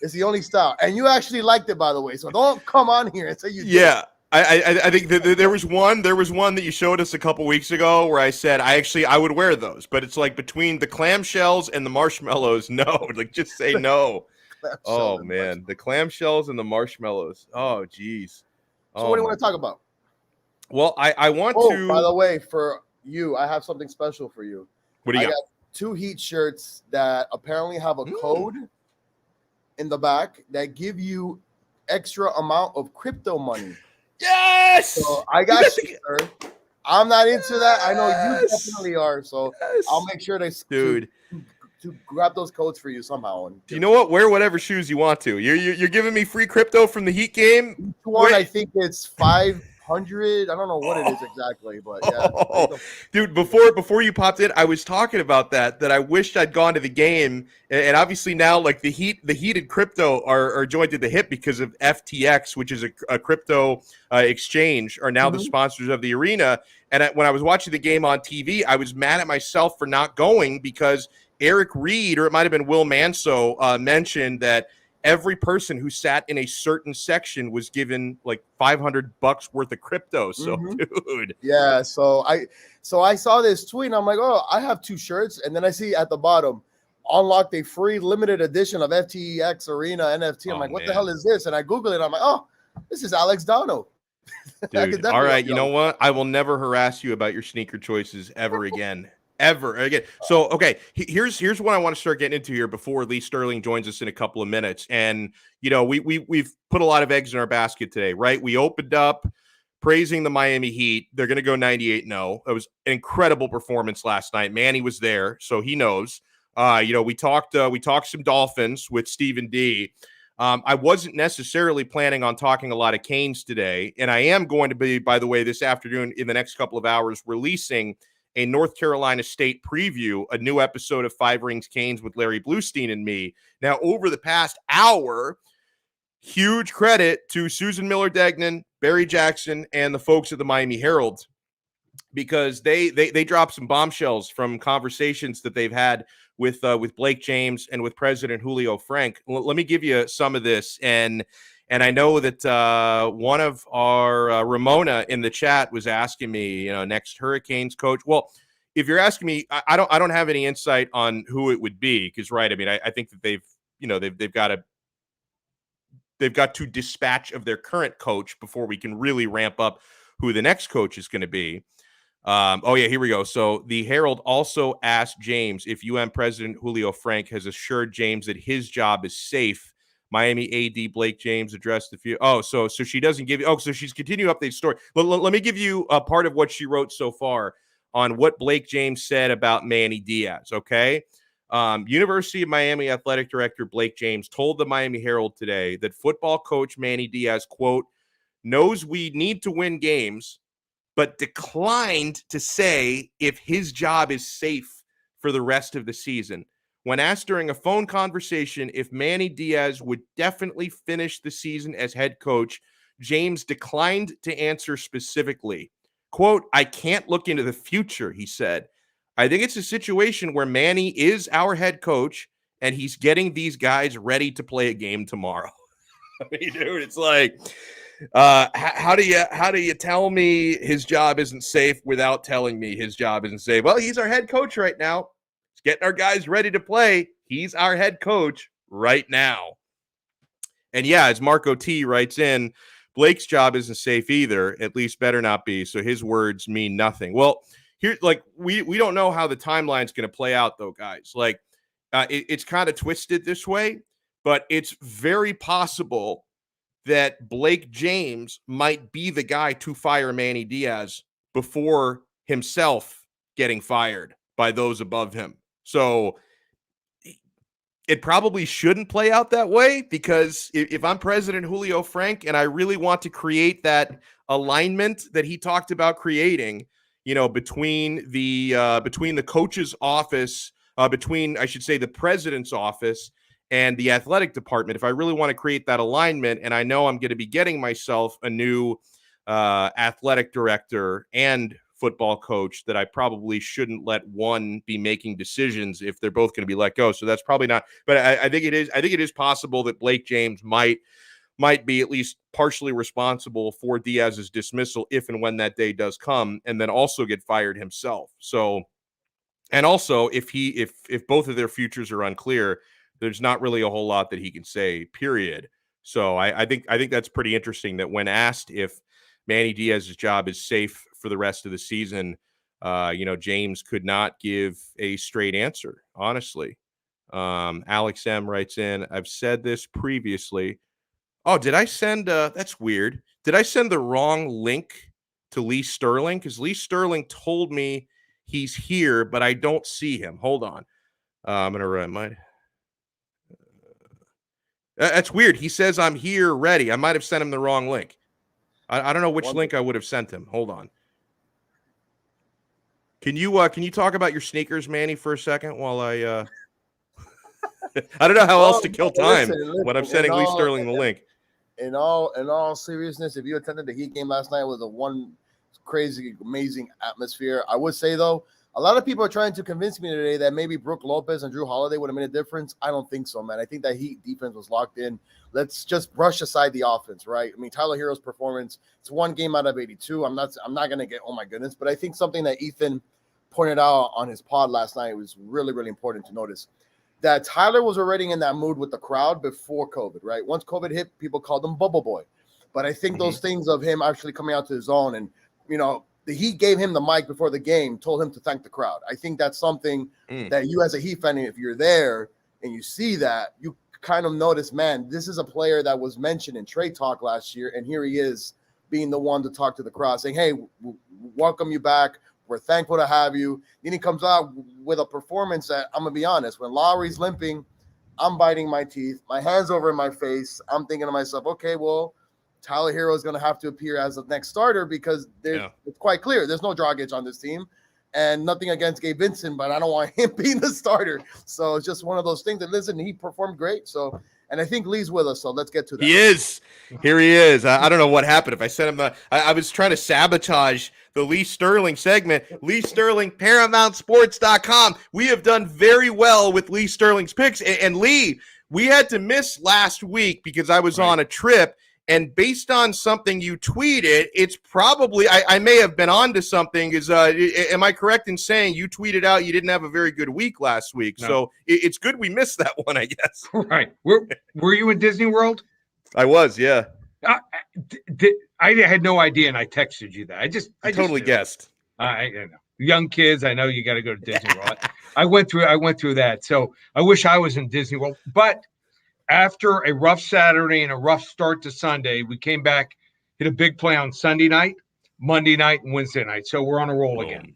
It's the only style, and you actually liked it, by the way. So don't come on here and say you. Yeah, I think there was one that you showed us a couple weeks ago where I said I would wear those, but it's like between the clamshells and the marshmallows, no, like just say no. Oh man, the clamshells and the marshmallows. Oh geez. So what do you want to talk about? Well, I want to. By the way, for you, I have something special for you. What do you got? 2 Heat shirts that apparently have a code in the back that give you extra amount of crypto money. Yes. So I got you, sir. I'm not into that. I know you definitely are. So I'll make sure to grab those codes for you somehow. You know what? Wear whatever shoes you want to. You're giving me free crypto from the Heat game. I think it's 500. I don't know what it is exactly, but yeah. Dude, before you popped in, I was talking about that I wished I'd gone to the game, and obviously now like the heated crypto are joined at the hip because of FTX, which is a crypto exchange, are now the sponsors of the arena. And when I was watching the game on TV, I was mad at myself for not going because Eric Reed, or it might have been Will Manso, mentioned that every person who sat in a certain section was given like $500 worth of crypto. So, dude. Yeah. So I saw this tweet and I'm like, oh, I have 2 shirts. And then I see at the bottom, unlocked a free limited edition of FTX Arena NFT. I'm like, what the hell is this? And I Google it. I'm like, oh, this is Alex Donno. Dude, all right. You know what? I will never harass you about your sneaker choices ever again. Ever again. So, okay, here's what I want to start getting into here before Lee Sterling joins us in a couple of minutes. And, you know, we've put a lot of eggs in our basket today, right? We opened up praising the Miami Heat. They're going to go 98-0. It was an incredible performance last night. Manny was there, so he knows. You know, we talked some Dolphins with Stephen D. I wasn't necessarily planning on talking a lot of Canes today, and I am going to be, by the way, this afternoon in the next couple of hours releasing a North Carolina State preview, a new episode of 5 Rings Canes with Larry Bluestein and me. Now, over the past hour, huge credit to Susan Miller-Degnan, Barry Jackson, and the folks at the Miami Herald, because they dropped some bombshells from conversations that they've had with Blake James and with President Julio Frank. Let me give you some of this, and I know that one of our Ramona in the chat was asking me, you know, next Hurricanes coach. Well, if you're asking me, I don't have any insight on who it would be, because right, I mean, I think that they've got to dispatch of their current coach before we can really ramp up who the next coach is going to be. Oh, yeah, here we go. So the Herald also asked James if President Julio Frank has assured James that his job is safe. Miami AD Blake James addressed the few. Oh, so she doesn't give you. Oh, so she's continuing to update the story. Let me give you a part of what she wrote so far on what Blake James said about Manny Diaz. Okay. University of Miami athletic director Blake James told the Miami Herald today that football coach Manny Diaz, quote, knows we need to win games, but declined to say if his job is safe for the rest of the season. When asked during a phone conversation if Manny Diaz would definitely finish the season as head coach, James declined to answer specifically. Quote, I can't look into the future, he said. I think it's a situation where Manny is our head coach and he's getting these guys ready to play a game tomorrow. I mean, dude, it's like, how do you tell me his job isn't safe without telling me his job isn't safe? Well, he's our head coach right now. He's getting our guys ready to play. He's our head coach right now. And yeah, as Marco T writes in, Blake's job isn't safe either. At least better not be. So his words mean nothing. Well, here, like we don't know how the timeline's going to play out, though, guys. Like it's kind of twisted this way, but it's very possible that Blake James might be the guy to fire Manny Diaz before himself getting fired by those above him. So it probably shouldn't play out that way, because if I'm President Julio Frank and I really want to create that alignment that he talked about creating, between the coach's office, I should say the president's office and the athletic department, if I really want to create that alignment, and I know I'm going to be getting myself a new athletic director and football coach, that I probably shouldn't let one be making decisions if they're both going to be let go. So that's probably not, but I think it is possible that Blake James might be at least partially responsible for Diaz's dismissal if and when that day does come, and then also get fired himself. So, and also if both of their futures are unclear, there's not really a whole lot that he can say, period. So I think that's pretty interesting that when asked if Manny Diaz's job is safe for the rest of the season, James could not give a straight answer, honestly. Alex M writes in, I've said this previously. Oh, did I send, that's weird. Did I send the wrong link to Lee Sterling? Because Lee Sterling told me he's here, but I don't see him. Hold on. I'm going to write mine. That's weird. He says I'm here, ready. I might have sent him the wrong link. I don't know which link I would have sent him. Hold on. Can you talk about your sneakers, Manny, for a second while I I don't know how else to kill time when I'm sending Lee Sterling the link. In all seriousness, if you attended the Heat game last night, it was one crazy, amazing atmosphere. I would say, though, a lot of people are trying to convince me today that maybe Brook Lopez and Drew Holiday would have made a difference. I don't think so, man. I think that Heat defense was locked in. Let's just brush aside the offense, right? I mean, Tyler Hero's performance, it's one game out of 82. I'm not going to get, oh my goodness, but I think something that Ethan pointed out on his pod last night was really, really important to notice. That Tyler was already in that mood with the crowd before COVID, right? Once COVID hit, people called him Bubble Boy. But I think those things of him actually coming out to his own, and, the Heat gave him the mic before the game, told him to thank the crowd. I think that's something that you as a Heat fan, if you're there and you see that, you kind of notice, man, this is a player that was mentioned in trade talk last year, and here he is being the one to talk to the crowd, saying, hey, welcome you back. We're thankful to have you. Then he comes out with a performance that, I'm going to be honest, when Lowry's limping, I'm biting my teeth, my hands over in my face. I'm thinking to myself, okay, well, Tyler Hero is going to have to appear as the next starter, because it's quite clear there's no Dragic on this team, and nothing against Gabe Vincent, but I don't want him being the starter. So it's just one of those things that, listen, he performed great. So, and I think Lee's with us, so let's get to that. He is. Here he is. I don't know what happened. If I sent him I was trying to sabotage the Lee Sterling segment. Lee Sterling, ParamountSports.com. We have done very well with Lee Sterling's picks. And Lee, we had to miss last week because I was on a trip. And based on something you tweeted, it's probably I may have been onto something. Am I correct in saying you tweeted out you didn't have a very good week last week? No. So it's good we missed that one, I guess. Right. Were you in Disney World? I was, yeah. I had no idea, and I texted you that. I totally guessed. You know, young kids, I know you got to go to Disney World. I went through that. So I wish I was in Disney World. But after a rough Saturday and a rough start to Sunday, we came back, hit a big play on Sunday night, Monday night, and Wednesday night. So we're on a roll again.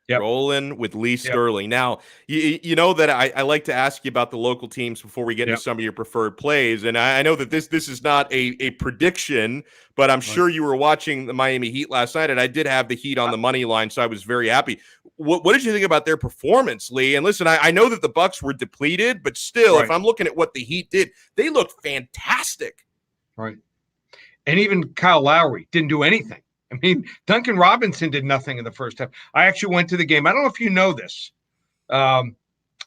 Yep. Rolling with Lee Sterling. Now, you know that I like to ask you about the local teams before we get into some of your preferred plays. And I know that this is not a prediction, but I'm sure you were watching the Miami Heat last night, and I did have the Heat on the money line, so I was very happy. What did you think about their performance, Lee? And listen, I know that the Bucks were depleted, but still, if I'm looking at what the Heat did, they looked fantastic. Right. And even Kyle Lowry didn't do anything. I mean, Duncan Robinson did nothing in the first half. I actually went to the game. I don't know if you know this. I'm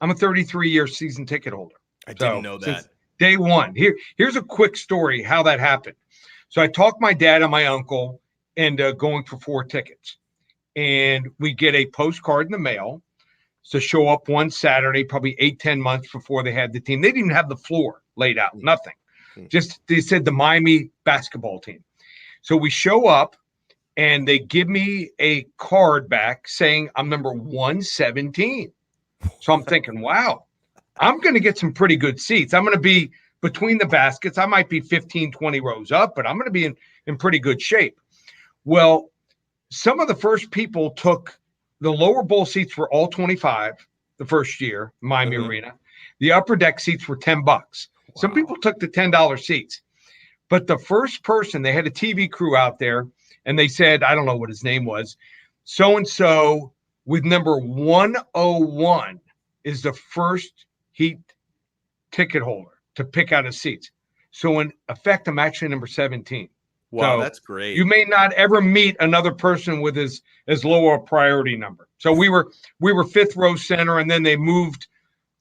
a 33-year season ticket holder. I didn't know that. Day one. Here's a quick story how that happened. So I talked my dad and my uncle into going for 4 tickets. And we get a postcard in the mail to show up one Saturday, probably 8-10 months before they had the team. They didn't even have the floor laid out, nothing. Just they said the Miami basketball team. So we show up. And they give me a card back saying I'm number 117. So I'm thinking, wow, I'm going to get some pretty good seats. I'm going to be between the baskets. I might be 15, 20 rows up, but I'm going to be in pretty good shape. Well, some of the first people took the lower bowl seats were all 25 the first year, Miami Arena. The upper deck seats were $10. Wow. Some people took the $10 seats. But the first person, they had a TV crew out there, and they said, I don't know what his name was, so-and-so with number 101 is the first Heat ticket holder to pick out his seats. So in effect, I'm actually number 17. Wow, so that's great. You may not ever meet another person with as low a priority number. So we were 5th row center, and then they moved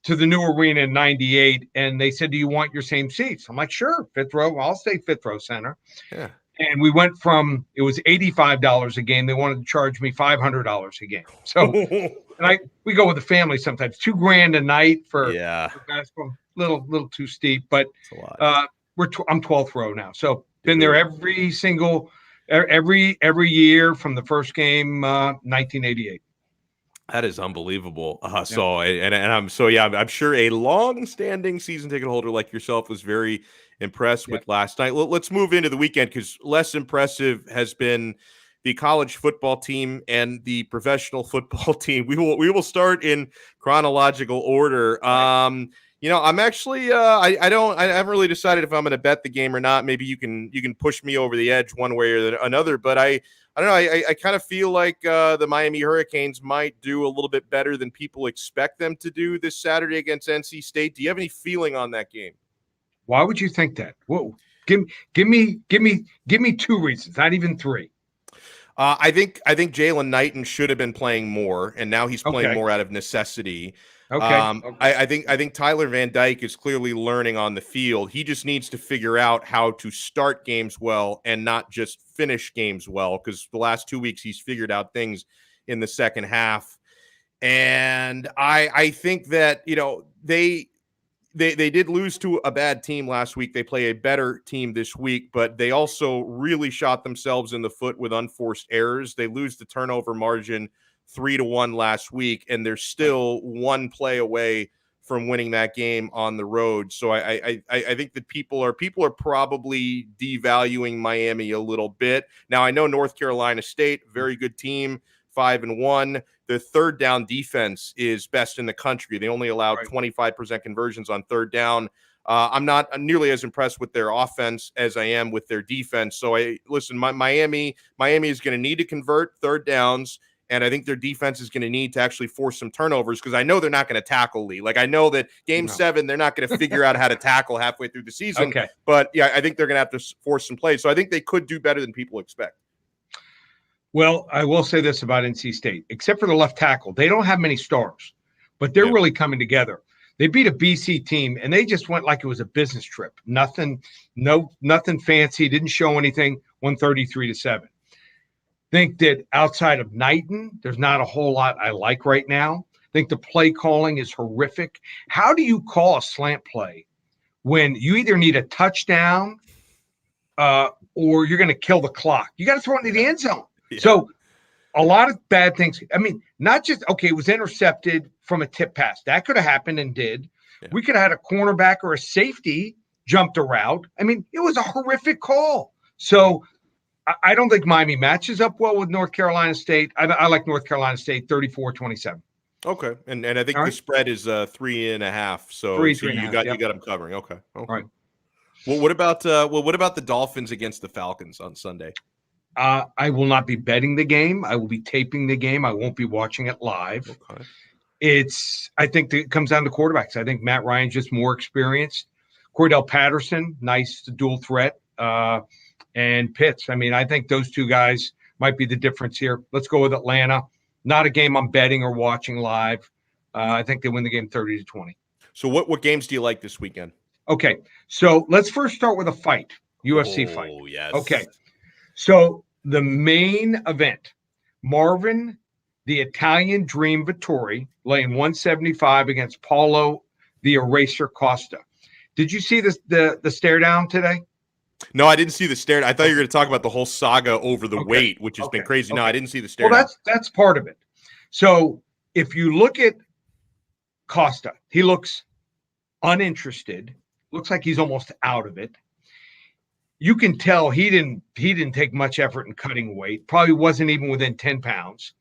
to the new arena in 98, and they said, do you want your same seats? I'm like, sure, 5th row. I'll stay 5th row center. Yeah. And we went from, it was $85 a game. They wanted to charge me $500 a game. So, and we go with the family sometimes. $2,000 a night for basketball. Little too steep, but I'm 12th row now. So been there every year from the first game, 1988. That is unbelievable. So, I'm sure a long-standing season ticket holder like yourself was very impressed with last night. Let's move into the weekend, because less impressive has been the college football team and the professional football team. We will start in chronological order. I'm actually I haven't really decided if I'm going to bet the game or not. Maybe you can push me over the edge one way or another, but I don't know. I kind of feel like the Miami Hurricanes might do a little bit better than people expect them to do this Saturday against NC State. Do you have any feeling on that game? Why would you think that? Whoa, give me 2 reasons, not even 3. I think Jalen Knighton should have been playing more, and now he's playing more out of necessity. Okay. I think Tyler Van Dyke is clearly learning on the field. He just needs to figure out how to start games well and not just finish games well, because the last 2 weeks he's figured out things in the second half. And I think that, they did lose to a bad team last week. They play a better team this week, but they also really shot themselves in the foot with unforced errors. They lose the turnover margin 3-1 last week, and they're still 1 play away from winning that game on the road. So I think that people are probably devaluing Miami a little bit. Now, I know North Carolina State, very good team, 5-1. The third down defense is best in the country. They only allow 25% conversions on third down. I'm not nearly as impressed with their offense as I am with their defense. So Miami is going to need to convert third downs, and I think their defense is going to need to actually force some turnovers, because I know they're not going to tackle Lee. Like, I know that game 7, they're not going to figure out how to tackle halfway through the season. Okay. But yeah, I think they're going to have to force some plays. So I think they could do better than people expect. Well, I will say this about NC State, except for the left tackle, they don't have many stars, but they're really coming together. They beat a BC team, and they just went like it was a business trip. Nothing fancy, didn't show anything, 133-7. Think that outside of Knighton, there's not a whole lot I like right now. Think the play calling is horrific. How do you call a slant play when you either need a touchdown or you're going to kill the clock? You got to throw it into the end zone. Yeah. So a lot of bad things. I mean, not just, okay, it was intercepted from a tip pass. That could have happened and did. Yeah. We could have had a cornerback or a safety jumped a route. I mean, it was a horrific call. So I don't think Miami matches up well with North Carolina State. I like North Carolina State 34-27. Okay. And I think the spread is 3.5. So, you got them covering. Okay. Right. Well, what about the Dolphins against the Falcons on Sunday? I will not be betting the game. I will be taping the game. I won't be watching it live. Okay. I think it comes down to quarterbacks. I think Matt Ryan's just more experienced. Cordell Patterson, nice dual threat, and Pitts. I mean, I think those two guys might be the difference here. Let's go with Atlanta. Not a game I'm betting or watching live. I think they win the game 30-20. So what games do you like this weekend? Okay, so let's first start with a fight, UFC fight. Oh, yes. Okay, so the main event, Marvin, the Italian Dream Vittori, laying 175 against Paulo, the Eraser Costa. Did you see the stare down today? No, I didn't see the stare. I thought you were going to talk about the whole saga over the weight, which has been crazy. No, I didn't see the stare. Well, that's part of it. So if you look at Costa, he looks uninterested. Looks like he's almost out of it. You can tell he didn't take much effort in cutting weight. Probably wasn't even within 10 pounds.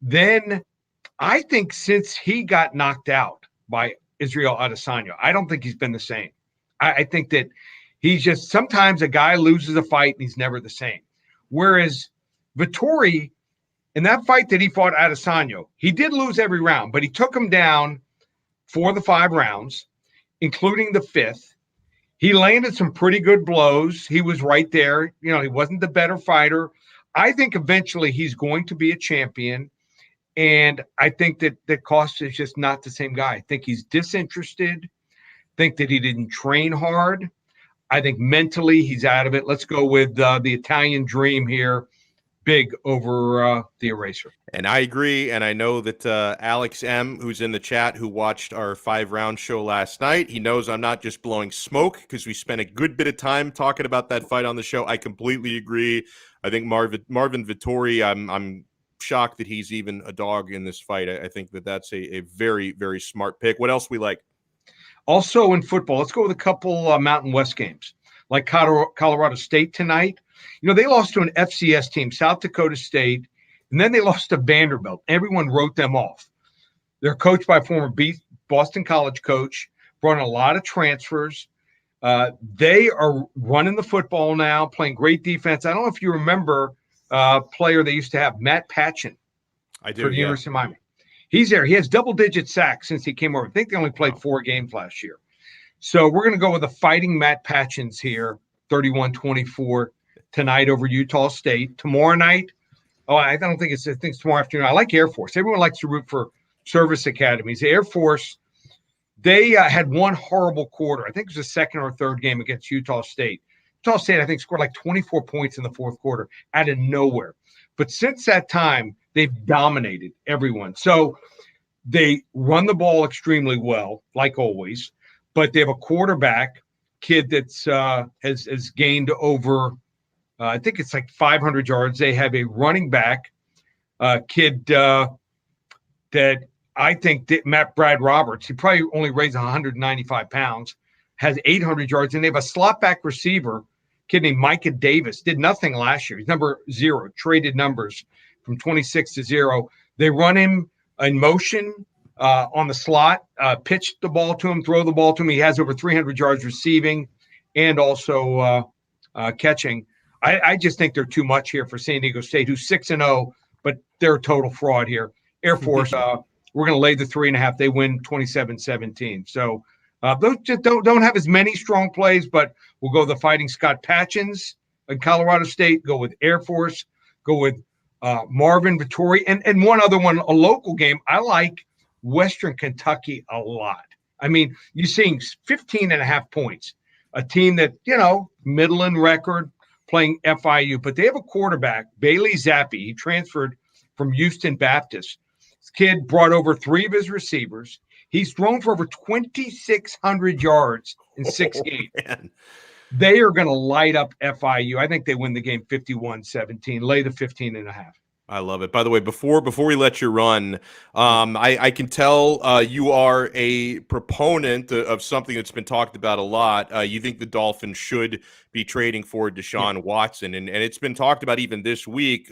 Then I think since he got knocked out by Israel Adesanya, I don't think he's been the same. I think that he's just, sometimes a guy loses a fight and he's never the same. Whereas Vittori, in that fight that he fought Adesanya, he did lose every round, but he took him down 4 of the 5 rounds, including the 5th. He landed some pretty good blows. He was right there. You know, he wasn't the better fighter. I think eventually he's going to be a champion. And I think that Costa is just not the same guy. I think he's disinterested. I think that he didn't train hard. I think mentally he's out of it. Let's go with the Italian Dream here. Big over the Eraser. And I agree. And I know that Alex M., who's in the chat, who watched our 5-round show last night, he knows I'm not just blowing smoke because we spent a good bit of time talking about that fight on the show. I completely agree. I think Marvin Vittori, I'm shocked that he's even a dog in this fight. I think that's a very, very smart pick. What else we like? Also in football, let's go with a couple Mountain West games, like Colorado State tonight. You know, they lost to an FCS team, South Dakota State, and then they lost to Vanderbilt. Everyone wrote them off. They're coached by a former Boston College coach, brought in a lot of transfers. They are running the football now, playing great defense. I don't know if you remember a player they used to have, Matt Patchen. I do, for the University of Miami. He's there. He has double-digit sacks since he came over. I think they only played 4 games last year. So we're going to go with the fighting Matt Patchens here, 31-24 tonight over Utah State. Tomorrow night, I think it's tomorrow afternoon. I like Air Force. Everyone likes to root for service academies. The Air Force, they had one horrible quarter. I think it was the second or third game against Utah State. Utah State, I think, scored like 24 points in the fourth quarter out of nowhere. But since that time, they've dominated everyone. So they run the ball extremely well, like always. But they have a quarterback kid that's has gained over, I think it's like 500 yards. They have a running back kid that I think Brad Roberts, he probably only weighs 195 pounds, has 800 yards. And they have a slot back receiver, kid named Micah Davis, did nothing last year. He's number 0, traded numbers from 26 to 0. They run him in motion on the slot, pitch the ball to him, throw the ball to him. He has over 300 yards receiving and also catching. I just think they're too much here for San Diego State, who's 6-0, but they're a total fraud here. Air Force, we're going to lay the 3.5. They win 27-17. So those just don't have as many strong plays, but we'll go the fighting Scott Patchens in Colorado State, go with Air Force, go with Marvin Vittori, and one other one, a local game. I like Western Kentucky a lot. I mean, you're seeing 15.5 points, a team that, middling record, playing FIU, but they have a quarterback, Bailey Zappi. He transferred from Houston Baptist. This kid brought over 3 of his receivers. He's thrown for over 2,600 yards in 6 games. Man. They are going to light up FIU. I think they win the game 51-17, lay the 15.5. I love it. By the way, before we let you run, I can tell you are a proponent of something that's been talked about a lot. You think the Dolphins should be trading for Deshaun Watson, and it's been talked about even this week.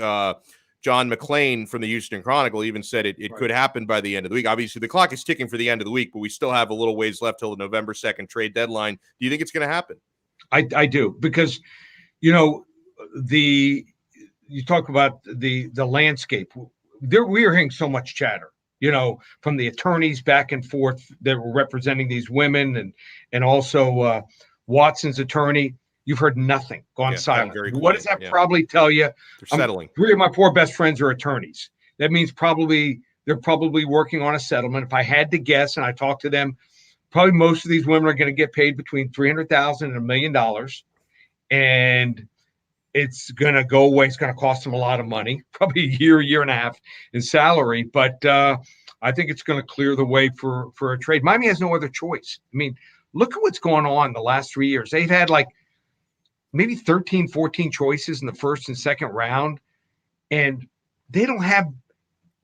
John McClain from the Houston Chronicle even said it could happen by the end of the week. Obviously, the clock is ticking for the end of the week, but we still have a little ways left till the November 2nd trade deadline. Do you think it's going to happen? I do, because, you talk about the landscape. We are hearing so much chatter, from the attorneys back and forth that were representing these women, and also Watson's attorney. You've heard nothing, gone silent. What does that probably tell you? They're settling. 3 of my 4 best friends are attorneys. That means they're probably working on a settlement. If I had to guess, and I talked to them, probably most of these women are going to get paid between $300,000 and $1 million, and it's going to go away. It's going to cost them a lot of money, probably a year and a half in salary. But I think it's going to clear the way for a trade. Miami has no other choice. I mean, look at what's going on the last 3 years. They've had like maybe 13, 14 choices in the first and second round, and they don't have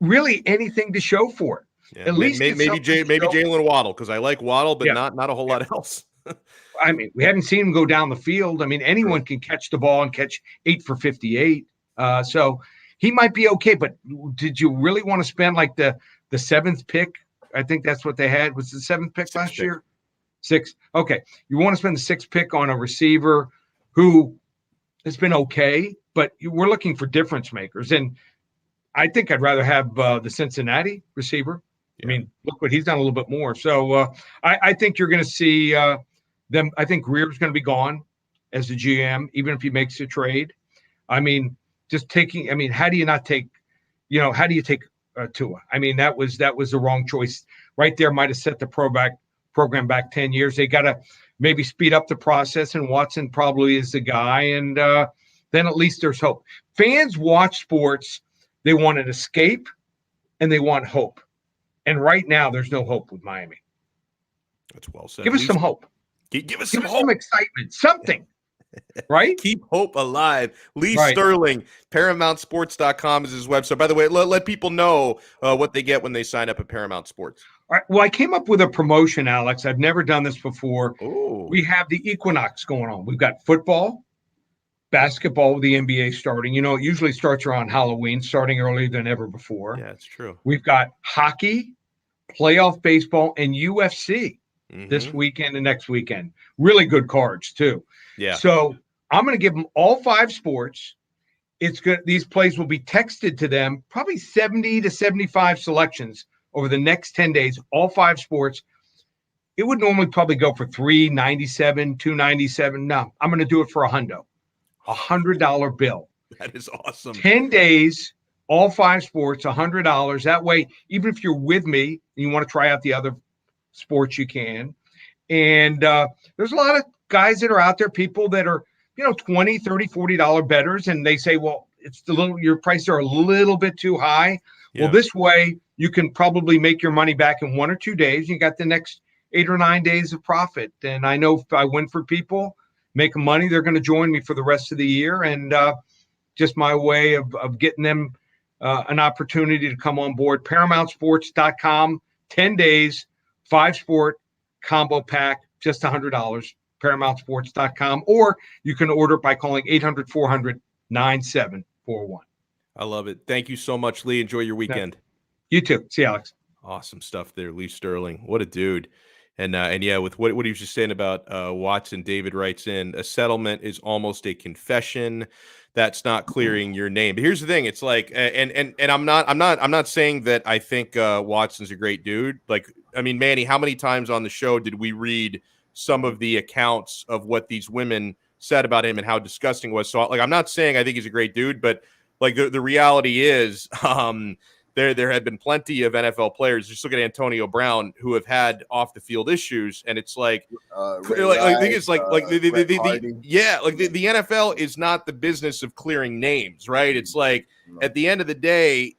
really anything to show for it. Yeah, at least maybe Jalen Waddle, because I like Waddle, but not a whole lot else. I mean, we haven't seen him go down the field. I mean, anyone can catch the ball and catch 8 for 58. So he might be okay, but did you really want to spend like the 7th pick? I think that's what they had. Was the 7th pick last year? 6. Okay. You want to spend the 6th pick on a receiver who has been okay, but we're looking for difference makers. And I think I'd rather have the Cincinnati receiver. I mean, look what he's done a little bit more. So I think you're going to see them. I think Greer's going to be gone as the GM, even if he makes a trade. I mean, how do you not take, how do you take Tua? I mean, that was the wrong choice right there. Might have set the program back 10 years. They got to maybe speed up the process, and Watson probably is the guy. And then at least there's hope. Fans watch sports. They want an escape and they want hope. And right now, there's no hope with Miami. That's well said. Give us some hope. Give us some hope. Some excitement. Something. Right? Keep hope alive. Lee Sterling, ParamountSports.com is his website. By the way, let people know what they get when they sign up at Paramount Sports. All right. Well, I came up with a promotion, Alex. I've never done this before. Ooh. We have the equinox going on. We've got football, basketball with the NBA starting. It usually starts around Halloween, starting earlier than ever before. Yeah, it's true. We've got hockey, playoff baseball, and UFC this weekend and next weekend. Really good cards, too. Yeah. So I'm going to give them all 5 sports. It's good. These plays will be texted to them, probably 70 to 75 selections over the next 10 days, all 5 sports. It would normally probably go for $397, $297. No, I'm going to do it for $100 bill. That is awesome. 10 days, all 5 sports, $100. That way, even if you're with me and you want to try out the other sports, you can. And there's a lot of guys that are out there, people that are, $20, $30, $40 bettors, and they say, well, your prices are a little bit too high. Yeah. Well, this way you can probably make your money back in 1 or 2 days. You got the next 8 or 9 days of profit. And I know if I win for people, make money, they're going to join me for the rest of the year. And just my way of getting them an opportunity to come on board. ParamountSports.com, 10 days, 5-sport combo pack, just $100. ParamountSports.com, or you can order it by calling 800-400-9741. I love it. Thank you so much, Lee. Enjoy your weekend. You too. See you, Alex. Awesome stuff there, Lee Sterling. What a dude. And yeah, with what he was just saying about Watson, David writes in, a settlement is almost a confession. That's not clearing your name. But here's the thing: it's like, and I'm not saying that I think Watson's a great dude. Like, I mean, Manny, how many times on the show did we read some of the accounts of what these women said about him and how disgusting it was? So, like, I'm not saying I think he's a great dude, but like the reality is, there have been plenty of NFL players. Just look at Antonio Brown, who have had off the field issues, and it's like, I think it's like the NFL is not the business of clearing names, right? It's like at the end of the day,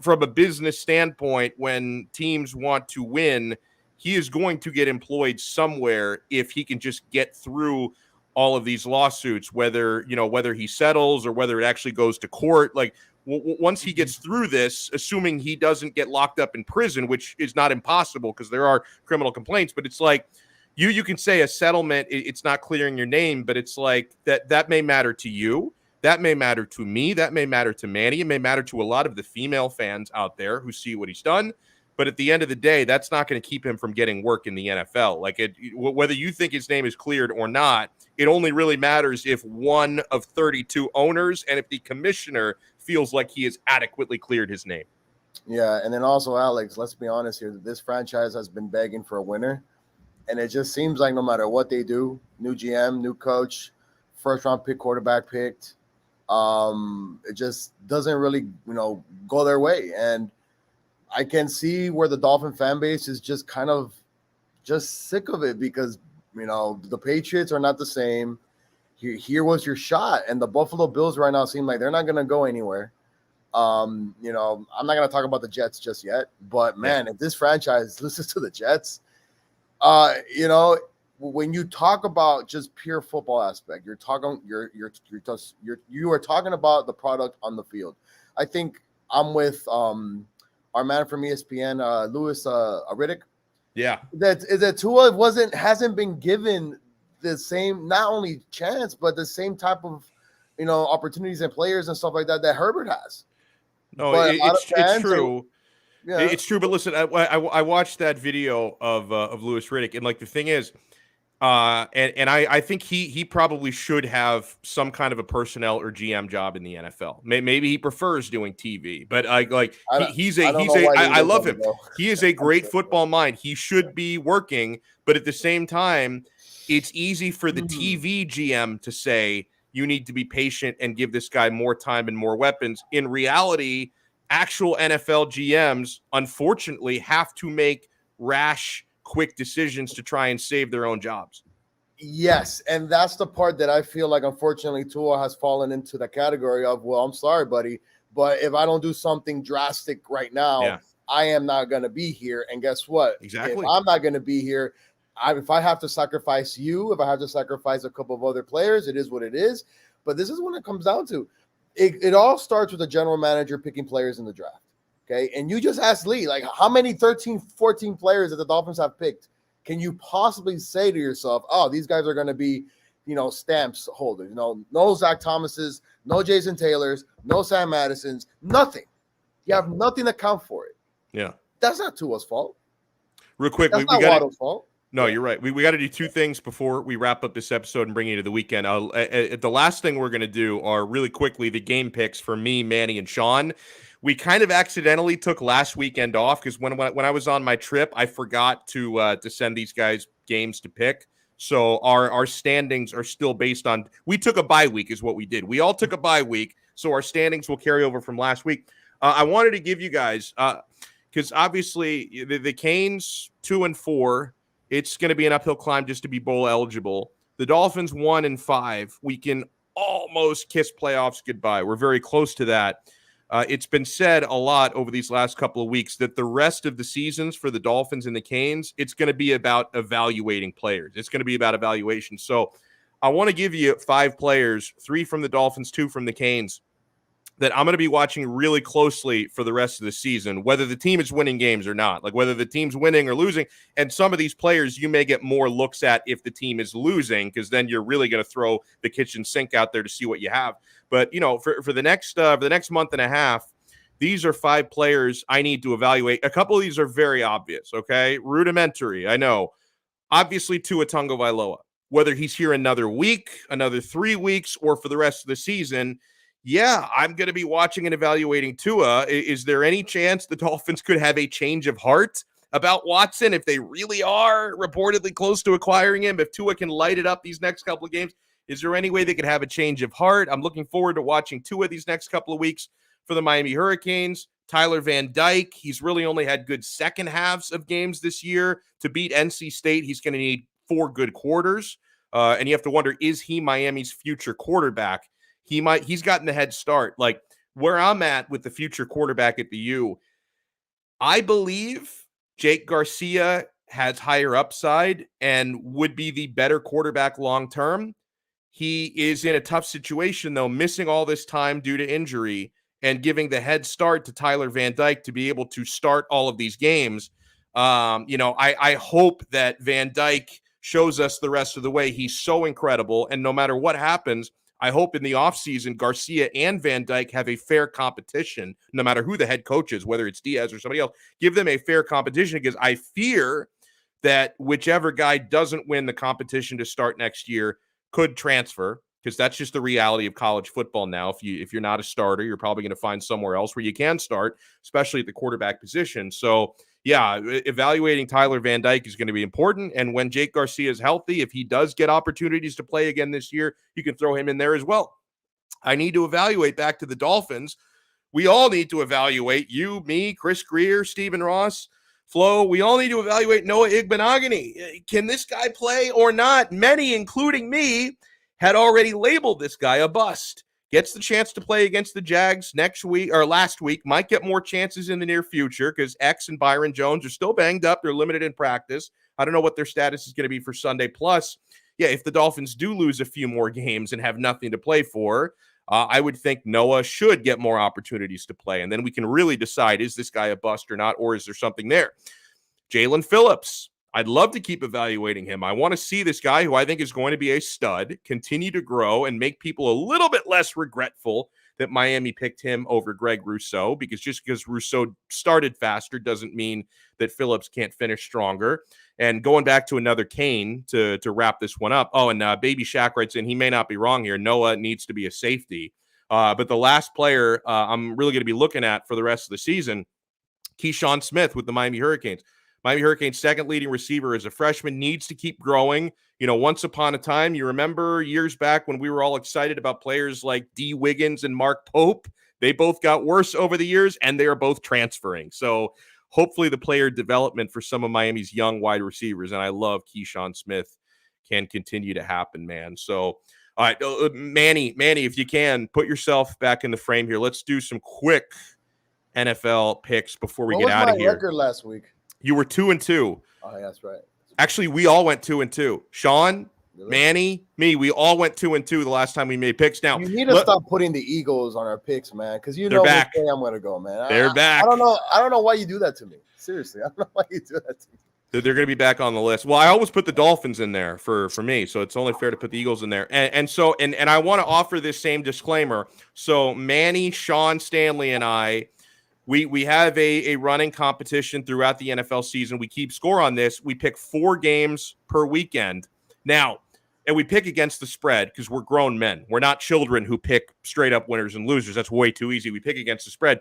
from a business standpoint, when teams want to win, he is going to get employed somewhere if he can just get through all of these lawsuits, whether he settles or whether it actually goes to court. Like, once he gets through this, assuming he doesn't get locked up in prison, which is not impossible because there are criminal complaints, but it's like you can say a settlement, it's not clearing your name, but it's like that may matter to you. That may matter to me. That may matter to Manny. It may matter to a lot of the female fans out there who see what he's done. But at the end of the day, that's not going to keep him from getting work in the NFL. Like, whether you think his name is cleared or not, it only really matters if one of 32 owners and if the commissioner feels like he has adequately cleared his name. Yeah, and then also, Alex, let's be honest here. This franchise has been begging for a winner, and it just seems like no matter what they do, new GM, new coach, first-round pick, quarterback picked, it just doesn't really, go their way. And I can see where the Dolphin fan base is just kind of just sick of it because, the Patriots are not the same. Here was your shot. And the Buffalo Bills right now seem like they're not going to go anywhere. I'm not going to talk about the Jets just yet. But, man, if this franchise listens to the Jets, when you talk about just pure football aspect, you are talking about the product on the field. I think I'm with our man from ESPN, Louis Riddick. Yeah, that Tua hasn't been given the same not only chance but the same type of opportunities and players and stuff like that Herbert has. No, it's true. It's true. But listen, I watched that video of Louis Riddick, and like the thing is, and I think he probably should have some kind of a personnel or GM job in the NFL. Maybe he prefers doing TV, but I love him. He is a great football mind. He should be working, but at the same time, it's easy for the TV GM to say you need to be patient and give this guy more time and more weapons. In reality, actual NFL GMs, unfortunately, have to make rash, quick decisions to try and save their own jobs. Yes, and that's the part that I feel like, unfortunately, Tua has fallen into the category of, well, I'm sorry, buddy, but if I don't do something drastic right now, I am not going to be here. And guess what? Exactly. If I'm not going to be here, if I have to sacrifice you, if I have to sacrifice a couple of other players, it is what it is. But this is what it comes down to. It all starts with the general manager picking players in the draft. Okay, and you just asked Lee, like, how many 13, 14 players that the Dolphins have picked can you possibly say to yourself, oh, these guys are going to be, stamps holders? No Zach Thomases, no Jason Taylors, no Sam Madisons, nothing. You have nothing to count for it. Yeah. That's not Tua's fault. Real quick, we got Waddle's fault. No, you're right. We got to do two things before we wrap up this episode and bring you to the weekend. The last thing we're going to do are really quickly the game picks for me, Manny, and Sean. We kind of accidentally took last weekend off because when I was on my trip, I forgot to send these guys games to pick. So our standings are still based on – we took a bye week is what we did. We all took a bye week, so our standings will carry over from last week. I wanted to give you guys because obviously the Canes 2-4 – it's going to be an uphill climb just to be bowl eligible. The Dolphins 1-5. We can almost kiss playoffs goodbye. We're very close to that. It's been said a lot over these last couple of weeks that the rest of the seasons for the Dolphins and the Canes, it's going to be about evaluating players. It's going to be about evaluation. So I want to give you 5 players, 3 from the Dolphins, 2 from the Canes, that I'm going to be watching really closely for the rest of the season, whether the team is winning games or not, like whether the team's winning or losing. And some of these players you may get more looks at if the team is losing, because then you're really going to throw the kitchen sink out there to see what you have. But, for the next month and a half, these are 5 players I need to evaluate. A couple of these are very obvious, okay? Rudimentary, I know. Obviously, Tua Tagovailoa. Whether he's here another week, another 3 weeks, or for the rest of the season, yeah, I'm going to be watching and evaluating Tua. Is there any chance the Dolphins could have a change of heart about Watson if they really are reportedly close to acquiring him? If Tua can light it up these next couple of games, is there any way they could have a change of heart? I'm looking forward to watching Tua these next couple of weeks for the Miami Hurricanes. Tyler Van Dyke, he's really only had good second halves of games this year. To beat NC State, he's going to need 4 good quarters. And you have to wonder, is he Miami's future quarterback? He's gotten the head start. Like where I'm at with the future quarterback at the U, I believe Jake Garcia has higher upside and would be the better quarterback long-term. He is in a tough situation though, missing all this time due to injury. and giving the head start to Tyler Van Dyke to be able to start all of these games. I hope that Van Dyke shows us the rest of the way. He's so incredible. And no matter what happens, I hope in the offseason, Garcia and Van Dyke have a fair competition, no matter who the head coach is, whether it's Diaz or somebody else. Give them a fair competition, because I fear that whichever guy doesn't win the competition to start next year could transfer, because that's just the reality of college football now. If you're not a starter, you're probably going to find somewhere else where you can start, especially at the quarterback position. So, yeah, evaluating Tyler Van Dyke is going to be important. And when Jake Garcia is healthy, if he does get opportunities to play again this year, you can throw him in there as well. I need to evaluate, back to the Dolphins. We all need to evaluate, you, me, Chris Greer, Stephen Ross, Flo. We all need to evaluate Noah Igbenogany. Can this guy play or not? Many, including me, had already labeled this guy a bust. Gets the chance to play against the Jags last week, might get more chances in the near future because X and Byron Jones are still banged up. They're limited in practice. I don't know what their status is going to be for Sunday. Plus, yeah, if the Dolphins do lose a few more games and have nothing to play for, I would think Noah should get more opportunities to play. And then we can really decide, is this guy a bust or not, or is there something there? Jalen Phillips. I'd love to keep evaluating him. I want to see this guy, who I think is going to be a stud, continue to grow and make people a little bit less regretful that Miami picked him over Greg Rousseau, because just because Rousseau started faster doesn't mean that Phillips can't finish stronger. And going back to another Kane to wrap this one up. Oh, and Baby Shaq writes in, he may not be wrong here. Noah needs to be a safety. But the last player I'm really going to be looking at for the rest of the season, Keyshawn Smith with the Miami Hurricanes. Miami Hurricanes' second leading receiver as a freshman, needs to keep growing. Once upon a time, you remember years back when we were all excited about players like D. Wiggins and Mark Pope. They both got worse over the years, and they are both transferring. So hopefully the player development for some of Miami's young wide receivers, and I love Keyshawn Smith, can continue to happen, man. So, all right, Manny, if you can, put yourself back in the frame here. Let's do some quick NFL picks before we get out of here. What was my record last week? You were 2-2. Oh, yeah, that's right. Actually, we all went 2-2. Sean, really? Manny, me, we all went 2-2 the last time we made picks. Now you need to stop putting the Eagles on our picks, man, because you know which way I'm going to go, man. They're back. I don't know why you do that to me. Seriously, I don't know why you do that to me. They're going to be back on the list. Well, I always put the Dolphins in there for me, so it's only fair to put the Eagles in there. And so I want to offer this same disclaimer. So Manny, Sean, Stanley, and I, we have a running competition throughout the NFL season. We keep score on this. We pick 4 games per weekend. Now, and we pick against the spread because we're grown men. We're not children who pick straight up winners and losers. That's way too easy. We pick against the spread.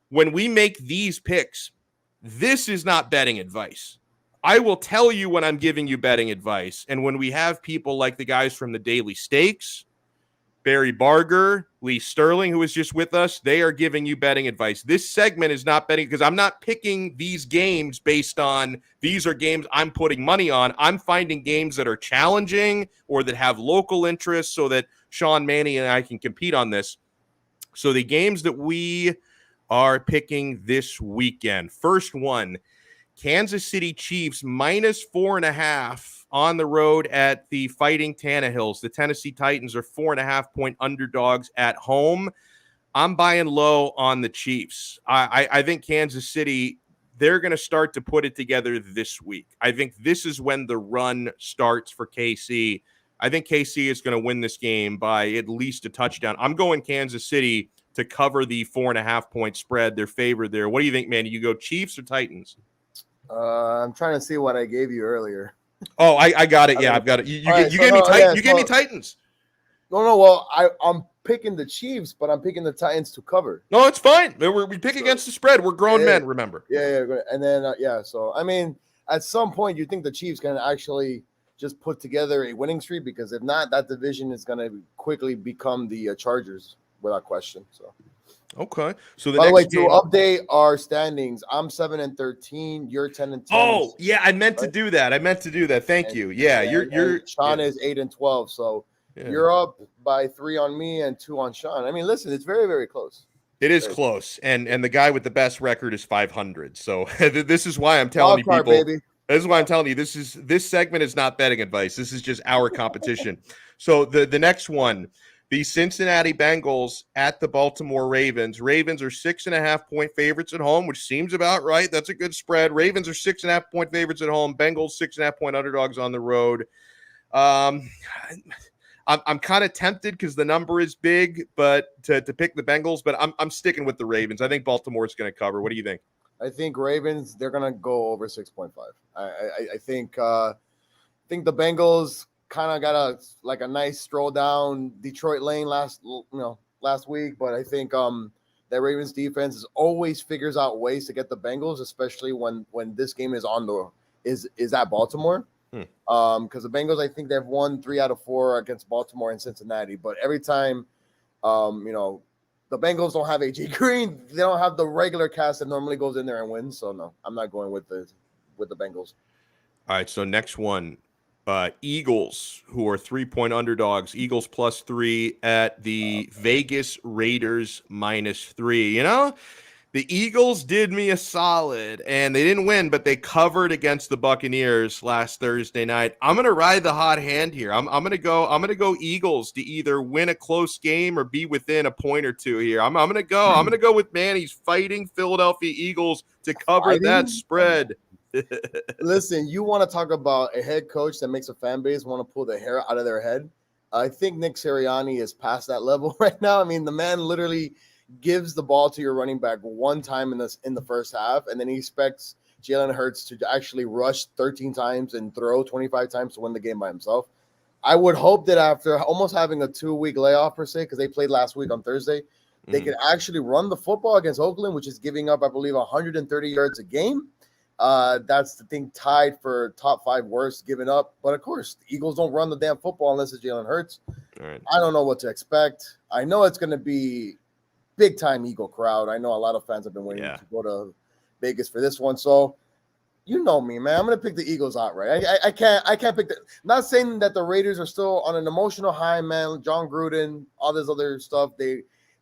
When we make these picks, this is not betting advice. I will tell you when I'm giving you betting advice. And when we have people like the guys from the Daily Stakes, Barry Barger, Lee Sterling, who was just with us, they are giving you betting advice. This segment is not betting because I'm not picking these games based on these are games I'm putting money on. I'm finding games that are challenging or that have local interest so that Sean, Manny, and I can compete on this. So the games that we are picking this weekend. First one, Kansas City Chiefs -4.5 on the road at the Fighting Tannehills. The Tennessee Titans are 4.5-point underdogs at home. I'm buying low on the Chiefs. I think Kansas City, they're going to start to put it together this week. I think this is when the run starts for KC. I think KC is going to win this game by at least a touchdown. I'm going Kansas City to cover the 4.5-point spread. They're favored there. What do you think, man? You go Chiefs or Titans? I'm trying to see what I gave you earlier. Oh, I got it. Yeah, I've got it. You gave me Titans. No. Well, I'm picking the Chiefs, but I'm picking the Titans to cover. No, it's fine. We pick against the spread. We're grown men, remember. Yeah. And then, so, I mean, at some point, you think the Chiefs can actually just put together a winning streak? Because if not, that division is going to quickly become the Chargers without question. So. Okay. So by the way, to update our standings, I'm 7-13. You're 10-10. Oh, yeah. I meant to do that. Thank you. Yeah. You're Sean is 8-12. So you're up by 3 on me and 2 on Sean. I mean, listen, it's very, very close. It is close. And the guy with the best record is 500. So this is why I'm telling you people. Baby. This is why I'm telling you this segment is not betting advice. This is just our competition. So the next one. The Cincinnati Bengals at the Baltimore Ravens. Ravens are 6.5-point favorites at home, which seems about right. That's a good spread. Ravens are 6.5-point favorites at home. Bengals 6.5-point underdogs on the road. I'm kind of tempted because the number is big, but to pick the Bengals, but I'm sticking with the Ravens. I think Baltimore's going to cover. What do you think? I think Ravens, they're going to go over 6.5. I think the Bengals kind of got a nice stroll down Detroit lane last week, but I think that Ravens defense always figures out ways to get the Bengals, especially when this game is is at Baltimore. Because the Bengals, I think they've won 3 out of 4 against Baltimore and Cincinnati, but every time the Bengals don't have AJ Green, they don't have the regular cast that normally goes in there and wins. So no, I'm not going with the Bengals. All right, so next one. Eagles, who are 3-point underdogs. Eagles +3 at the Vegas Raiders -3. The Eagles did me a solid, and they didn't win, but they covered against the Buccaneers last Thursday night. I'm gonna ride the hot hand here. I'm gonna go Eagles to either win a close game or be within a point or two here. I'm gonna go with Manny's fighting Philadelphia Eagles to cover that spread. Listen, you want to talk about a head coach that makes a fan base want to pull the hair out of their head? I think Nick Sirianni is past that level right now. I mean, the man literally gives the ball to your running back one time in the first half, and then he expects Jalen Hurts to actually rush 13 times and throw 25 times to win the game by himself. I would hope that after almost having a 2-week layoff per se, because they played last week on Thursday, they can actually run the football against Oakland, which is giving up, I believe, 130 yards a game. That's the thing tied for top 5 worst given up. But of course, the Eagles don't run the damn football unless it's Jalen Hurts. All right. I don't know what to expect. I know it's going to be big time Eagle crowd. I know a lot of fans have been waiting to go to Vegas for this one. So you know me, man. I'm going to pick the Eagles outright. I can't pick not saying that the Raiders are still on an emotional high, man. John Gruden, all this other stuff.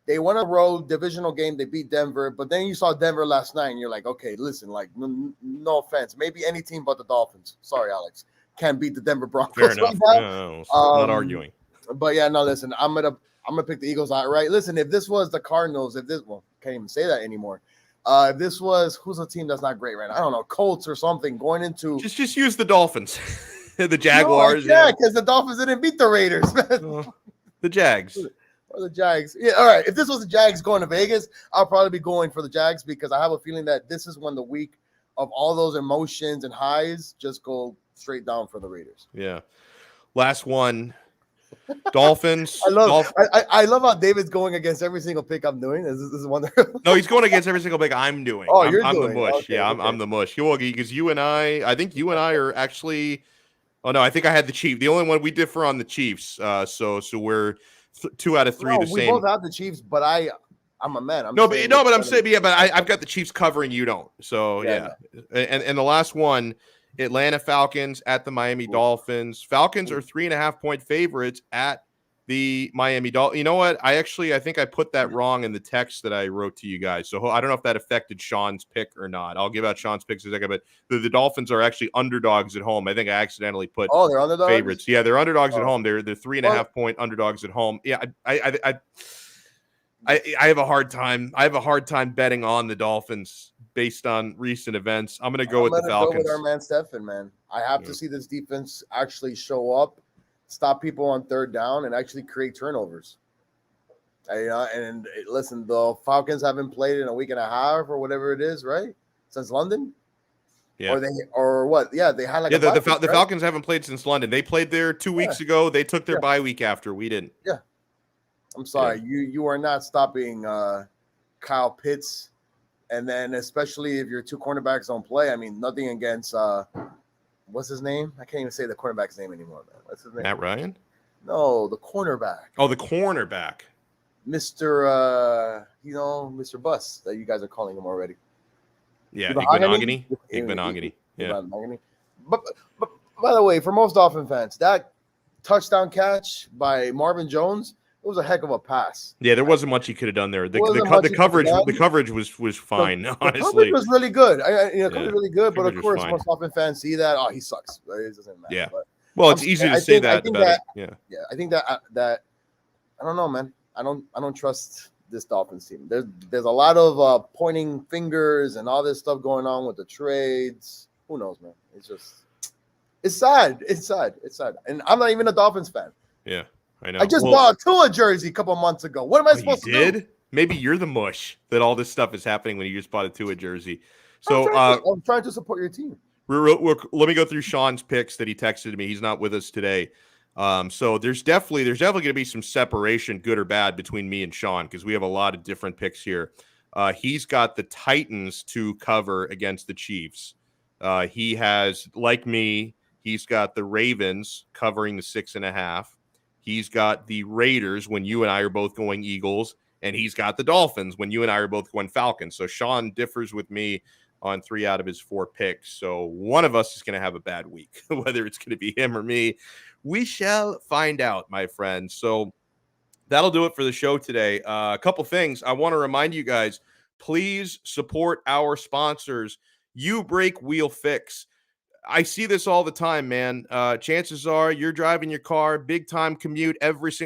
They won a road divisional game. They beat Denver, but then you saw Denver last night, and you're like, okay, listen, like, no offense. Maybe any team but the Dolphins. Sorry, Alex. Can't beat the Denver Broncos. Fair enough. No, not arguing. But, yeah, no, listen, I'm gonna pick the Eagles outright. Listen, if this was the Cardinals, can't even say that anymore. If this was, who's a team that's not great right now? I don't know, Colts or something going into. Just use the Dolphins. The Jaguars. No, because the Dolphins didn't beat the Raiders. The Jags. Or the Jags. Yeah, all right. If this was the Jags going to Vegas, I'll probably be going for the Jags because I have a feeling that this is when the week of all those emotions and highs just go straight down for the Raiders. Yeah. Last one. Dolphins. I love how David's going against every single pick I'm doing. This is wonderful. No, he's going against every single pick I'm doing. Oh, I'm doing the mush. Okay, yeah, I'm the mush. Because you and I think you and I are actually. Oh no, I think I had the Chiefs. The only one we differ on the Chiefs. So we're 2 out of 3 the same. We both have the Chiefs, but I'm a man. I've got the Chiefs covering. You don't. So yeah. And the last one, Atlanta Falcons at the Miami Dolphins. Falcons are 3.5-point favorites at the Miami Dolphins. You know what? I think I put that wrong in the text that I wrote to you guys. So I don't know if that affected Sean's pick or not. I'll give out Sean's picks in a second, but the Dolphins are actually underdogs at home. I think I accidentally put they're underdogs? Favorites. Yeah, they're underdogs at home. They're 3.5-point underdogs at home. Yeah, I have a hard time. I have a hard time betting on the Dolphins based on recent events. I'm going to go with the Falcons. Go with our man Stephen, man. I have to see this defense actually show up, stop people on third down, and actually create turnovers. And listen, the Falcons haven't played in a week and a half or whatever it is, right? Since London. Yeah. Or what? Yeah, they had like the Falcons haven't played since London. They played there 2 weeks ago. They took their bye week after. We didn't. Yeah. I'm sorry. Yeah. You are not stopping Kyle Pitts. And then especially if your 2 cornerbacks don't play, I mean, nothing against what's his name? I can't even say the cornerback's name anymore, man. What's his name? Matt Ryan? No, the cornerback. Oh, the cornerback. Mr. Mr. Bus that you guys are calling him already. Yeah, Igbenogany. Yeah. But by the way, for most Dolphin fans, that touchdown catch by Marvin Jones, it was a heck of a pass. Yeah, there wasn't much he could have done there. The coverage was fine. Honestly, the coverage was really good. Coverage really good. But of course, most Dolphin fans see that. Oh, he sucks. It doesn't matter. Yeah. But it's easy to say that. I think that I don't know, man. I don't trust this Dolphins team. There's a lot of pointing fingers and all this stuff going on with the trades. Who knows, man? It's sad. It's sad. And I'm not even a Dolphins fan. Yeah, I know. I just bought a Tua jersey a couple months ago. What am I supposed to do? Maybe you're the mush that all this stuff is happening when you just bought a Tua jersey. So I'm trying to support your team. Let me go through Sean's picks that he texted me. He's not with us today. So there's definitely going to be some separation, good or bad, between me and Sean because we have a lot of different picks here. He's got the Titans to cover against the Chiefs. He has, like me, he's got the Ravens covering the 6.5. He's got the Raiders when you and I are both going Eagles, and he's got the Dolphins when you and I are both going Falcons. So Sean differs with me on 3 out of his 4 picks. So one of us is going to have a bad week, whether it's going to be him or me. We shall find out, my friends. So that'll do it for the show today. A couple things. I want to remind you guys, please support our sponsors. You Break Wheel Fix. I see this all the time, man. Chances are you're driving your car, big time commute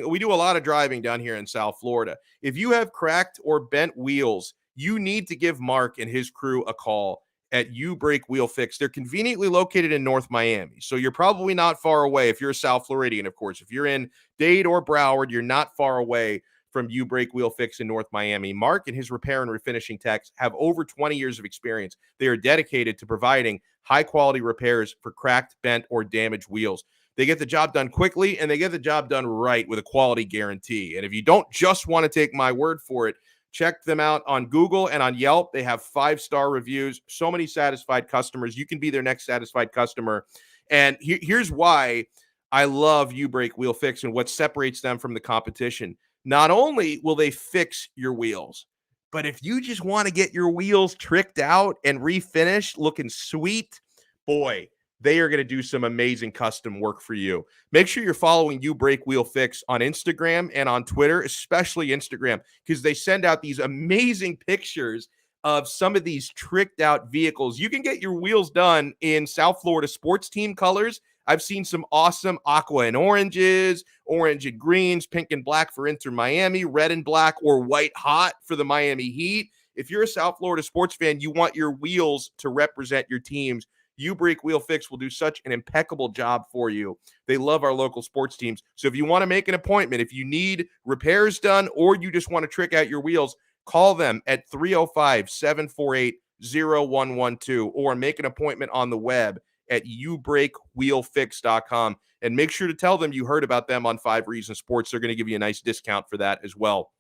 we do a lot of driving down here in South Florida. If you have cracked or bent wheels, you need to give Mark and his crew a call at You Break Wheel Fix. They're conveniently located in North Miami, so you're probably not far away if you're a South Floridian, of course. If you're in Dade or Broward, you're not far away from You Break Wheel Fix in North Miami. Mark and his repair and refinishing techs have over 20 years of experience. They are dedicated to providing high-quality repairs for cracked, bent, or damaged wheels. They get the job done quickly, and they get the job done right with a quality guarantee. And if you don't just want to take my word for it, check them out on Google and on Yelp. They have 5-star reviews, so many satisfied customers. You can be their next satisfied customer. And here's why I love You Break Wheel Fix and what separates them from the competition. Not only will they fix your wheels, but if you just want to get your wheels tricked out and refinished looking sweet, boy, they are going to do some amazing custom work for you. Make sure you're following You Break Wheel Fix on Instagram and on Twitter, especially Instagram, because they send out these amazing pictures of some of these tricked out vehicles. You can get your wheels done in South Florida sports team colors. I've seen some awesome aqua and oranges, orange and greens, pink and black for Inter Miami, red and black, or white hot for the Miami Heat. If you're a South Florida sports fan, you want your wheels to represent your teams. You Break Wheel Fix will do such an impeccable job for you. They love our local sports teams. So if you want to make an appointment, if you need repairs done, or you just want to trick out your wheels, call them at 305-748-0112 or make an appointment on the web at youbreakwheelfix.com, and make sure to tell them you heard about them on 5 Reasons Sports. They're going to give you a nice discount for that as well.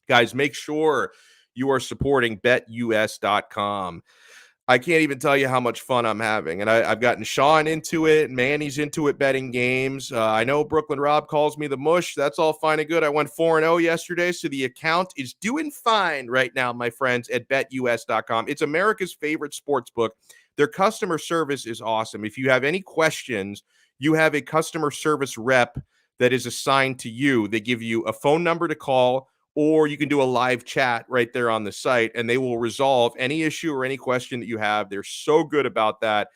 Guys, make sure you are supporting BetUS.com. I can't even tell you how much fun I'm having. And I've gotten Sean into it. Manny's into it betting games. I know Brooklyn Rob calls me the mush. That's all fine and good. I went 4-0 yesterday, so the account is doing fine right now, my friends, at BetUS.com. It's America's favorite sports book. Their customer service is awesome. If you have any questions, you have a customer service rep that is assigned to you. They give you a phone number to call, or you can do a live chat right there on the site, and they will resolve any issue or any question that you have. They're so good about that.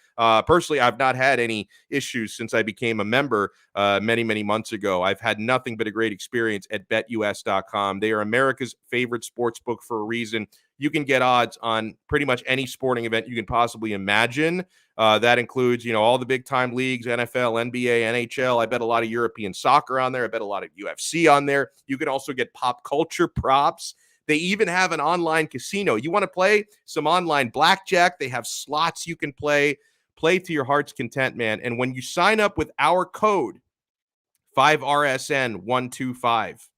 Personally, I've not had any issues since I became a member many, many months ago. I've had nothing but a great experience at BetUS.com. They are America's favorite sports book for a reason. You can get odds on pretty much any sporting event you can possibly imagine. That includes, all the big time leagues, NFL, NBA, NHL. I bet a lot of European soccer on there. I bet a lot of UFC on there. You can also get pop culture props. They even have an online casino. You want to play some online blackjack? They have slots you can play. Play to your heart's content, man. And when you sign up with our code 5RSN125,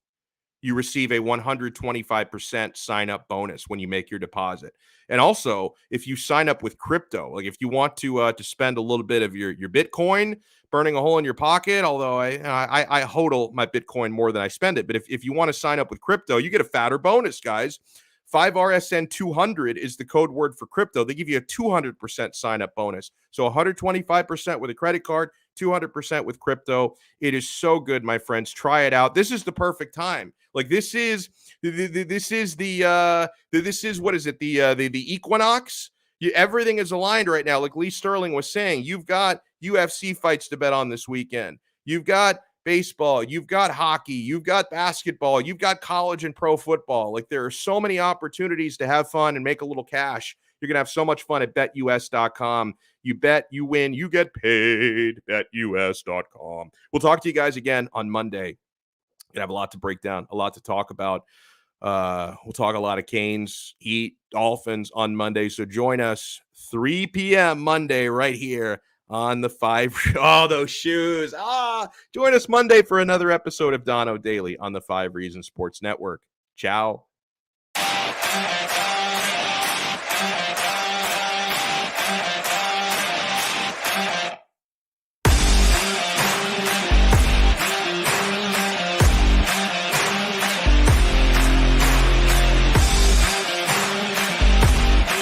you receive a 125% sign-up bonus when you make your deposit. And also, if you sign up with crypto, like if you want to spend a little bit of your Bitcoin, burning a hole in your pocket, although I hodl my Bitcoin more than I spend it. But if you want to sign up with crypto, you get a fatter bonus, guys. 5RSN200 is the code word for crypto. They give you a 200% sign-up bonus. So 125% with a credit card, 200% with crypto. It is so good, my friends. Try it out. This is the perfect time. Like this is what is it? The equinox. Everything is aligned right now. Like Lee Sterling was saying, you've got UFC fights to bet on this weekend. You've got baseball, you've got hockey, you've got basketball, you've got college and pro football. Like, there are so many opportunities to have fun and make a little cash. You're going to have so much fun at BetUS.com. You bet, you win, you get paid. BetUS.com. We'll talk to you guys again on Monday. Gonna have a lot to break down, a lot to talk about. We'll talk a lot of Canes, Heat, Dolphins on Monday. So join us 3 p.m. Monday right here on the 5. Oh, those shoes. Join us Monday for another episode of Donno Daily on the 5 Reasons Sports Network. Ciao.